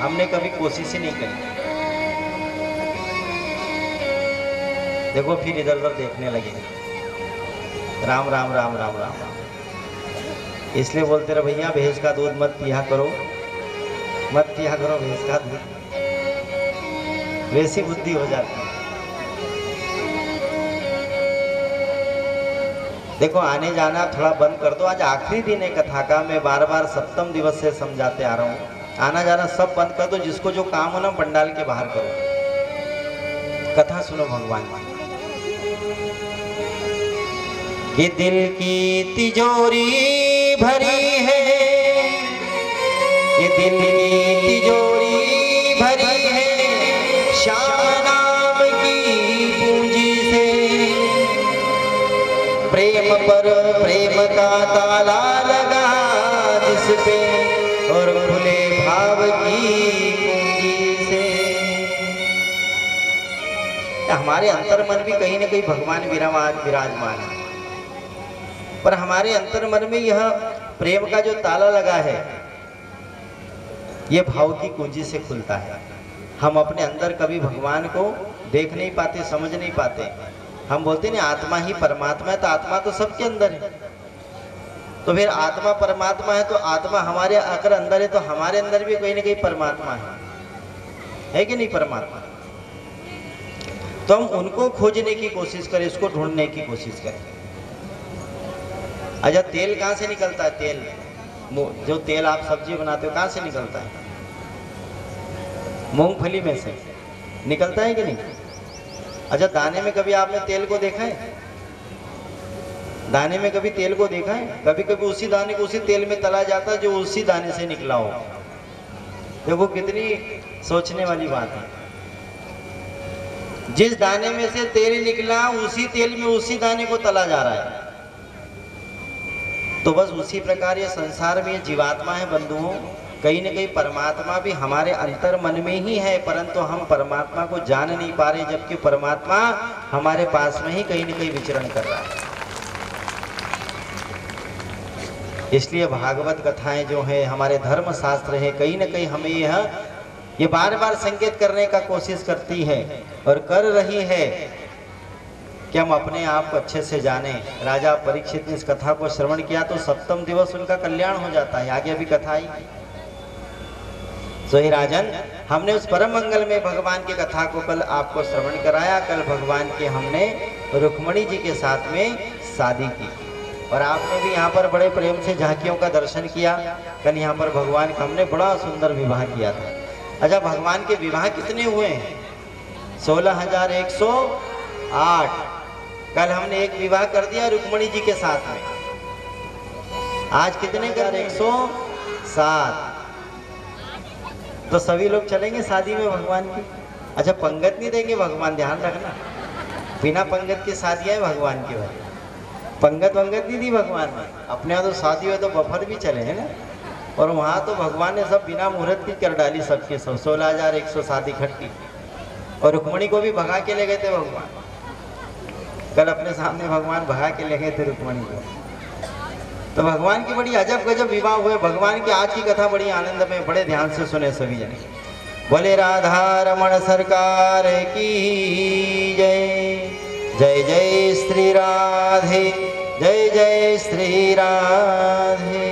हमने कभी कोशिश ही नहीं करी। देखो फिर इधर उधर देखने लगे, राम राम राम राम राम राम। इसलिए बोलते रहे भैया भैंस का दूध मत पिया करो, मत पिया करो भैंस का दूध, वैसी बुद्धि हो जाती है। देखो आने जाना थोड़ा बंद कर दो, आज आखिरी दिन है कथा का, मैं बार बार 7वें दिवस से समझाते आ रहा हूँ, आना जाना सब बंद कर दो, जिसको जो काम हो ना पंडाल के बाहर करो, कथा सुनो भगवान की। ये दिल की तिजोरी भरी है, ये दिल की तिजोरी भरी है, श्याम नाम की पूंजी से, प्रेम पर प्रेम का ताला लगा जिस पे, और खुले भाव की पूंजी से। हमारे अंतर्मन भी कहीं ना कहीं भगवान विराजमान है, पर हमारे अंतर्मन में यह प्रेम का जो ताला लगा है ये भाव की कुंजी से खुलता है। हम अपने अंदर कभी भगवान को देख नहीं पाते, समझ नहीं पाते। हम बोलते नहीं आत्मा ही परमात्मा है, तो आत्मा तो सबके अंदर है। तो फिर आत्मा परमात्मा है तो आत्मा हमारे अगर अंदर है तो हमारे अंदर भी कहीं ना कहीं परमात्मा है कि नहीं परमात्मा? तो हम उनको खोजने की कोशिश करें, उसको ढूंढने की कोशिश करें। अच्छा, तेल कहाँ से निकलता है? तेल, जो तेल आप सब्जी बनाते हो कहाँ से निकलता है? मूंगफली में से निकलता है कि नहीं? अच्छा, दाने में कभी आपने तेल को देखा है? दाने में कभी तेल को देखा है? कभी कभी उसी दाने को उसी तेल में तला जाता है जो उसी दाने से निकला हो। देखो कितनी सोचने वाली बात है। जिस दाने में से तेल निकला उसी तेल में उसी दाने को तला जा रहा है। तो बस उसी प्रकार ये संसार में जीवात्मा है बंधुओं, कहीं न कहीं परमात्मा भी हमारे अंतर मन में ही है, परंतु हम परमात्मा को जान नहीं पा रहे, जबकि परमात्मा हमारे पास में ही कहीं न कहीं विचरण कर रहा है। इसलिए भागवत कथाएं जो है, हमारे धर्म शास्त्र है, कहीं न कहीं हमें ये बार बार संकेत करने का कोशिश करती है और कर रही है कि हम अपने आप को अच्छे से जाने। राजा परीक्षित ने इस कथा को श्रवण किया तो 7वें दिवस उनका कल्याण हो जाता है। आगे अभी कथा आई। सो ही राजन, हमने उस परम मंगल में भगवान की कथा को कल आपको श्रवण कराया। कल भगवान के हमने रुक्मणी जी के साथ में शादी की और आपने भी यहाँ पर बड़े प्रेम से झांकियों का दर्शन किया। कल यहाँ पर भगवान का हमने बड़ा सुंदर विवाह किया था। अच्छा, भगवान के विवाह कितने हुए हैं? 16,108। कल हमने एक विवाह कर दिया रुक्मणी जी के साथ में। आज कितने कर? 107। तो सभी लोग चलेंगे शादी में भगवान की। अच्छा, पंगत नहीं देंगे भगवान, ध्यान रखना। बिना पंगत की शादियां है भगवान की। भाई पंगत वंगत नहीं दी भगवान ने। अपने यहाँ तो शादी हुए तो बफर भी चले हैं ना, और वहाँ तो भगवान ने सब बिना मुहूर्त की कर डाली सबके सब। 16,107 इकट्ठी। और रुक्मणी को भी भगा के ले गए थे भगवान। कल अपने सामने भगवान भगा के ले गए थे रुक्मणी को। तो भगवान की बड़ी अजब गजब विवाह हुए। भगवान की आज की कथा बड़ी आनंद में, बड़े ध्यान से सुने सभी जने। बोले राधा रमण सरकार की जय। जय जय श्री राधे, जय जय श्री राधे।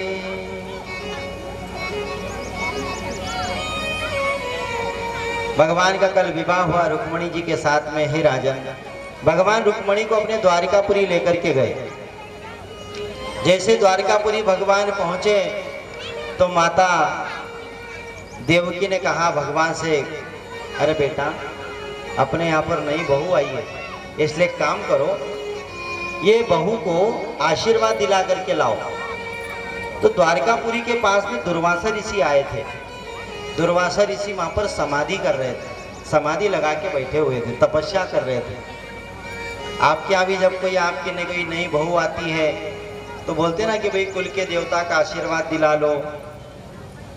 भगवान का कल विवाह हुआ रुक्मणी जी के साथ में। हे राजन, भगवान रुक्मणी को अपने द्वारिकापुरी लेकर के गए। जैसे द्वारिकापुरी भगवान पहुंचे तो माता देवकी ने कहा भगवान से, अरे बेटा, अपने यहाँ पर नई बहू आई है, इसलिए काम करो, ये बहू को आशीर्वाद दिला करके लाओ। तो द्वारिकापुरी के पास में दुर्वासा ऋषि आए थे। दुर्वासा ऋषि वहाँ पर समाधि कर रहे थे, समाधि लगा के बैठे हुए थे, तपस्या कर रहे थे। आपके यहाँ भी जब कोई आपकी कोई नई बहू आती है तो बोलते ना कि भाई कुल के देवता का आशीर्वाद दिला लो।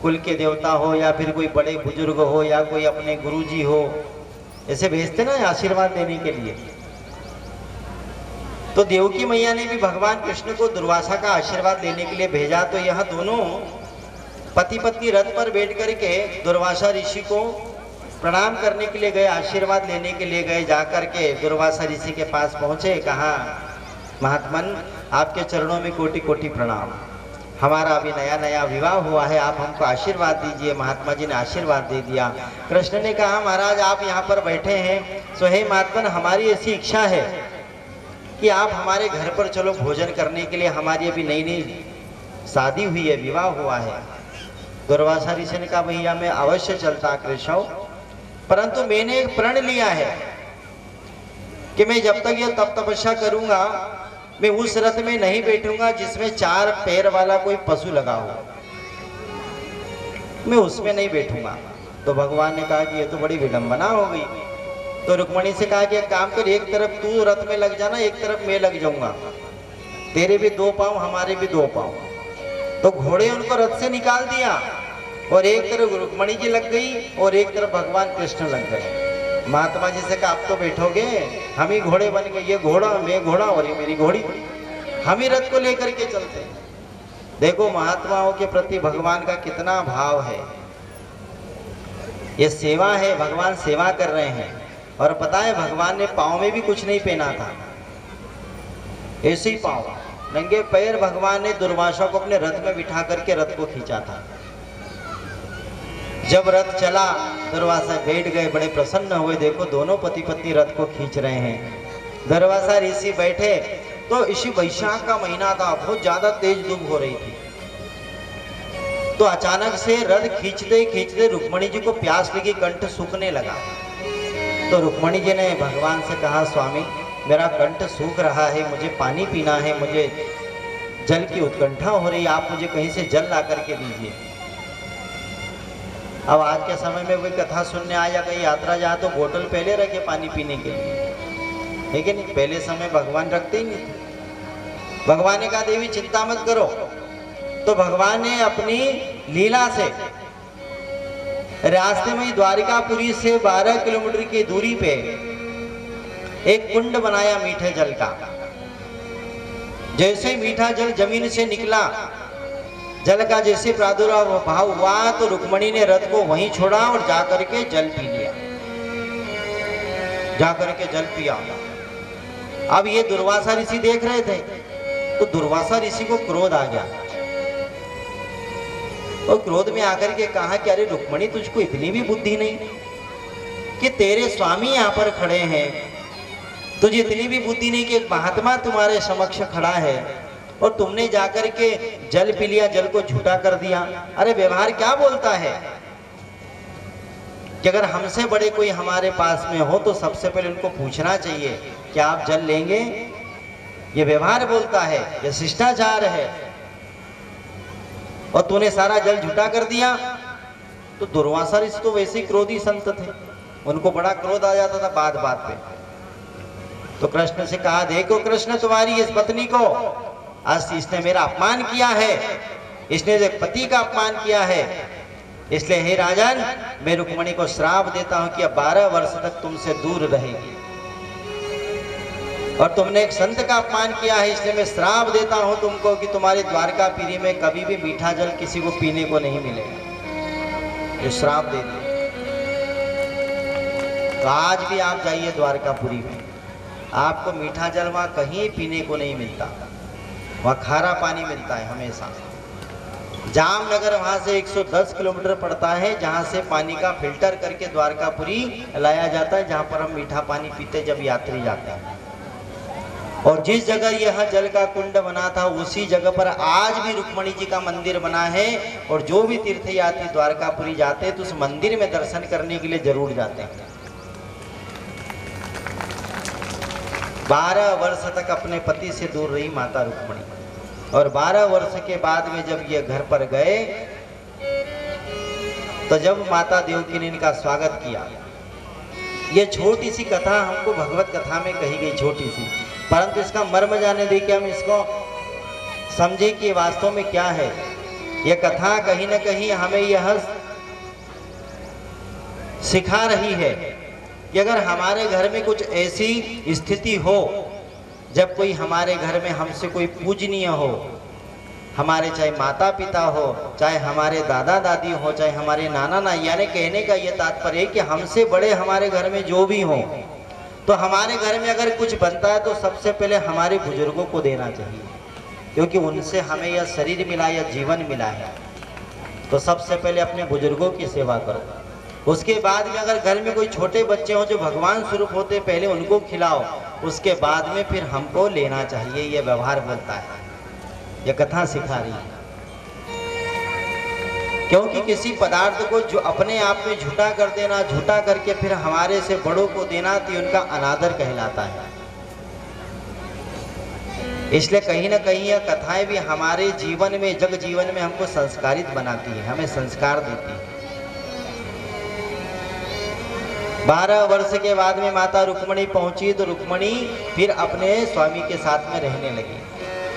कुल के देवता हो या फिर कोई बड़े बुजुर्ग हो या कोई अपने गुरुजी हो, ऐसे भेजते ना आशीर्वाद देने के लिए। तो देवकी मैया ने भी भगवान कृष्ण को दुर्वासा का आशीर्वाद लेने के लिए भेजा। तो यह दोनों पति पत्नी रथ पर बैठ करके दुर्वासा ऋषि को प्रणाम करने के लिए गए, आशीर्वाद लेने के लिए गए। जाकर के दुर्वासा ऋषि के पास पहुंचे, कहा महात्मन, आपके चरणों में कोटि कोटि प्रणाम। हमारा अभी नया नया विवाह हुआ है, आप हमको आशीर्वाद दीजिए। महात्मा जी ने आशीर्वाद दे दिया। कृष्ण ने कहा महाराज आप यहाँ पर बैठे हैं, सो हे महात्मन, हमारी ऐसी इच्छा है कि आप हमारे घर पर चलो भोजन करने के लिए। हमारी अभी नई नई शादी हुई है, विवाह हुआ है। दुर्वासा ऋषि ने कहा भैया मैं अवश्य चलता कृष्ण, परंतु मैंने एक प्रण लिया है कि मैं जब तक ये तप तपस्या करूंगा मैं उस रथ में नहीं बैठूंगा जिसमें 4 पैर वाला कोई पशु लगा हो, मैं उसमें नहीं बैठूंगा। तो भगवान ने कहा कि ये तो बड़ी विडंबना हो गई। तो रुक्मणी से कहा कि एक काम कर, एक तरफ तू रथ में लग जाना, एक तरफ मैं लग जाऊंगा, तेरे भी 2 पांव हमारे भी 2 पांव। तो घोड़े उनको रथ से निकाल दिया और एक तरफ रुक्मणी जी लग गई और एक तरफ भगवान कृष्ण लग गए। महात्मा जी से कहा आप तो बैठोगे, हम ही घोड़े बन गए, ये घोड़ा मैं घोड़ा और ये मेरी घोड़ी, हम ही रथ को लेकर के चलते हैं। देखो महात्माओं के प्रति भगवान का कितना भाव है। ये सेवा है, भगवान सेवा कर रहे हैं। और पता है भगवान ने पाँव में भी कुछ नहीं पहना था, ऐसे ही पाँव नंगे पैर भगवान ने दुर्वासा को अपने रथ में बिठा करके रथ को खींचा था। जब रथ चला दुर्वासा बैठ गए, बड़े प्रसन्न हुए। देखो दोनों पति पत्नी रथ को खींच रहे हैं। दुर्वासा ऋषि बैठे तो इसी वैशाख का महीना था, बहुत ज्यादा तेज धूप हो रही थी। तो अचानक से रथ खींचते खींचते रुक्मणी जी को प्यास लगी, कंठ सूखने लगा। तो रुक्मणी जी ने भगवान से कहा, स्वामी मेरा कंठ सूख रहा है, मुझे पानी पीना है, मुझे जल की उत्कंठा हो रही है, आप मुझे कहीं से जल ला करके दीजिए। अब आज के समय में कोई कथा सुनने आए या कहीं यात्रा जाए तो बोतल पहले रखे पानी पीने के लिए, लेकिन पहले समय भगवान रखते ही नहीं थे। भगवान ने कहा देवी चिंता मत करो। तो भगवान ने अपनी लीला से रास्ते में द्वारिकापुरी से 12 किलोमीटर की दूरी पे एक कुंड बनाया मीठे जल का। जैसे मीठा जल जमीन से निकला, जल का जैसे प्रादुर्भाव हुआ तो रुक्मणी ने रथ को वहीं छोड़ा और जाकर के जल पी लिया, जाकर के जल पिया। अब ये दुर्वासा ऋषि देख रहे थे तो दुर्वासा ऋषि को क्रोध आ गया और क्रोध में आकर के कहा कि अरे रुक्मणी तुझको इतनी भी बुद्धि नहीं कि तेरे स्वामी यहाँ पर खड़े हैं, तुझे इतनी भी बुद्धि नहीं कि एक महात्मा तुम्हारे समक्ष खड़ा है और तुमने जाकर के जल पी लिया, जल को झूठा कर दिया। अरे व्यवहार क्या बोलता है कि अगर हमसे बड़े कोई हमारे पास में हो तो सबसे पहले उनको पूछना चाहिए कि आप जल लेंगे। ये व्यवहार बोलता है, ये शिष्टाचार है, और तूने सारा जल झूठा कर दिया। तो दुर्वासा ऋषि तो वैसे ही क्रोधी संत थे, उनको बड़ा क्रोध आ जाता था बात बात पे। तो कृष्ण से कहा, देखो कृष्ण तुम्हारी इस पत्नी को आज इसने मेरा अपमान किया है, इसने एक पति का अपमान किया है, इसलिए हे राजन मैं रुक्मणी को श्राप देता हूं कि अब 12 वर्ष तक तुमसे दूर रहेगी। और तुमने एक संत का अपमान किया है, इसलिए मैं श्राप देता हूं तुमको कि तुम्हारी द्वारकापुरी में कभी भी मीठा जल किसी को पीने को नहीं मिलेगा। ये श्राप दे दिया। तो आज भी आप जाइए द्वारकापुरी में, आपको मीठा जल वहां कहीं पीने को नहीं मिलता, वहां खारा पानी मिलता है हमेशा। जामनगर वहां से 110 किलोमीटर पड़ता है, जहां से पानी का फिल्टर करके द्वारकापुरी लाया जाता है, जहां पर हम मीठा पानी पीते जब यात्री जाते हैं। और जिस जगह यह जल का कुंड बना था उसी जगह पर आज भी रुक्मणी जी का मंदिर बना है। और जो भी तीर्थयात्री द्वारकापुरी जाते हैं तो उस मंदिर में दर्शन करने के लिए जरूर जाते हैं। 12 वर्ष तक अपने पति से दूर रही माता रुक्मणी, और 12 वर्ष के बाद में जब ये घर पर गए तो जब माता देवकी ने इनका स्वागत किया। ये छोटी सी कथा हमको भगवत कथा में कही गई, छोटी सी, परंतु इसका मर्म जाने दे कि हम इसको समझे कि वास्तव में क्या है। यह कथा कहीं न कहीं हमें यह सिखा रही है कि अगर हमारे घर में कुछ ऐसी स्थिति हो जब कोई हमारे घर में हमसे कोई पूजनीय हो, हमारे चाहे माता पिता हो, चाहे हमारे दादा दादी हो, चाहे हमारे नाना नानी, यानी कहने का ये तात्पर्य है कि हमसे बड़े हमारे घर में जो भी हो, तो हमारे घर में अगर कुछ बनता है तो सबसे पहले हमारे बुजुर्गों को देना चाहिए, क्योंकि उनसे हमें यह शरीर मिला, यह जीवन मिला है। तो सबसे पहले अपने बुजुर्गों की सेवा करो। उसके बाद में अगर घर में कोई छोटे बच्चे हों जो भगवान स्वरूप होते, पहले उनको खिलाओ, उसके बाद में फिर हमको लेना चाहिए। ये व्यवहार बोलता है, यह कथा सिखा रही है। क्योंकि किसी पदार्थ को जो अपने आप में झूठा कर देना, झूठा करके फिर हमारे से बड़ों को देना, तो उनका अनादर कहलाता है। इसलिए कहीं ना कहीं यह कथाएं भी हमारे जीवन में, जग जीवन में हमको संस्कारित बनाती है, हमें संस्कार देती है। 12 वर्ष के बाद में माता रुक्मणी पहुंची तो रुक्मणी फिर अपने स्वामी के साथ में रहने लगी।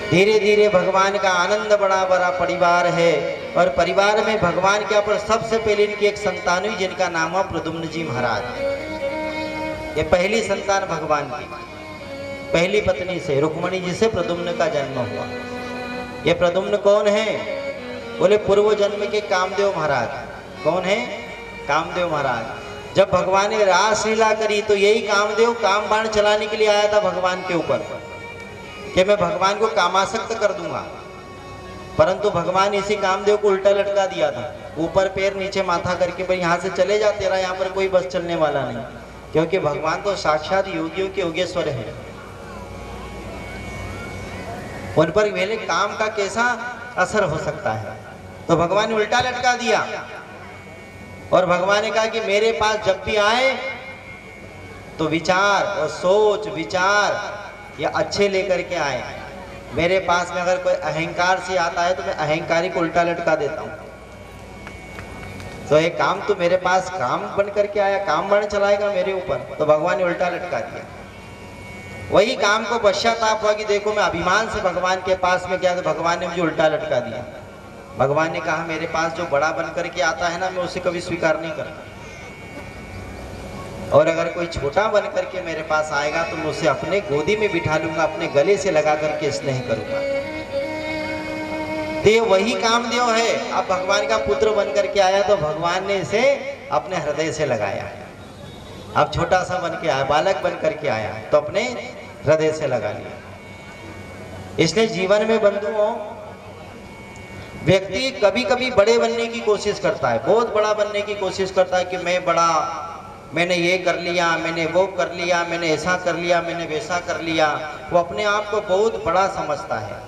धीरे धीरे भगवान का आनंद बड़ा बड़ा परिवार है, और परिवार में भगवान के पर सबसे पहले इनकी एक संतान हुई जिनका नाम हुआ प्रद्युम्न जी महाराज। ये पहली संतान भगवान की, पहली पत्नी से रुक्मणी जी से प्रद्युम्न का जन्म हुआ। ये प्रद्युम्न कौन है? बोले पूर्व जन्म के कामदेव महाराज। कौन है? कामदेव महाराज। जब भगवान ने रासलीला करी तो यही कामदेव काम बाण चलाने के लिए आया था भगवान के ऊपर कि मैं भगवान को कामासक्त कर दूंगा, परंतु भगवान इसी कामदेव को उल्टा लटका दिया था, ऊपर पैर नीचे माथा करके भाई यहाँ से चले जा, तेरा यहाँ पर कोई बस चलने वाला नहीं, क्योंकि भगवान तो साक्षात योगियों के योगेश्वर है। उन पर मेरे काम का कैसा असर हो सकता है? तो भगवान ने उल्टा लटका दिया और भगवान ने कहा कि मेरे पास जब भी आए तो विचार और सोच विचार या अच्छे लेकर के आए। मेरे पास में अगर कोई अहंकार से आता है तो मैं अहंकारी को उल्टा लटका देता हूँ। तो ये काम तो मेरे पास काम बन करके आया, काम बन चलाएगा मेरे ऊपर, तो भगवान ने उल्टा लटका दिया। वही काम को पश्चाताप हुआ कि देखो मैं अभिमान से भगवान के पास में गया तो भगवान ने मुझे उल्टा लटका दिया। भगवान ने कहा मेरे पास जो बड़ा बन करके आता है ना, मैं उसे कभी स्वीकार नहीं करता, और अगर कोई छोटा बन करके मेरे पास आएगा तो मैं उसे अपने गोदी में बिठा लूंगा, अपने गले से लगा करके स्नेह करूंगा। तो ये वही कामदेव है। अब भगवान का पुत्र बन करके आया तो भगवान ने इसे अपने हृदय से लगाया। अब छोटा सा बन के आया, बालक बन करके आया तो अपने हृदय से लगा लिया। इसलिए जीवन में बंधुओं, व्यक्ति कभी कभी बड़े बनने की कोशिश करता है, बहुत बड़ा बनने की कोशिश करता है कि मैं बड़ा, मैंने ये कर लिया, मैंने वो कर लिया, मैंने ऐसा कर लिया, मैंने वैसा कर लिया। वो अपने आप को बहुत बड़ा समझता है।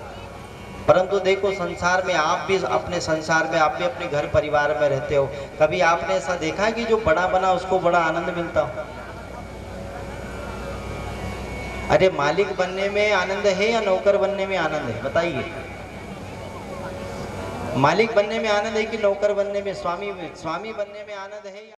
परंतु देखो संसार में आप भी अपने संसार में, आप भी अपने घर परिवार में रहते हो, कभी आपने ऐसा देखा कि जो बड़ा बना उसको बड़ा आनंद मिलता हो? अरे मालिक बनने में आनंद है या नौकर बनने में आनंद है? बताइए। मालिक बनने में आनंद है कि नौकर बनने में, स्वामी बनने में आनंद है?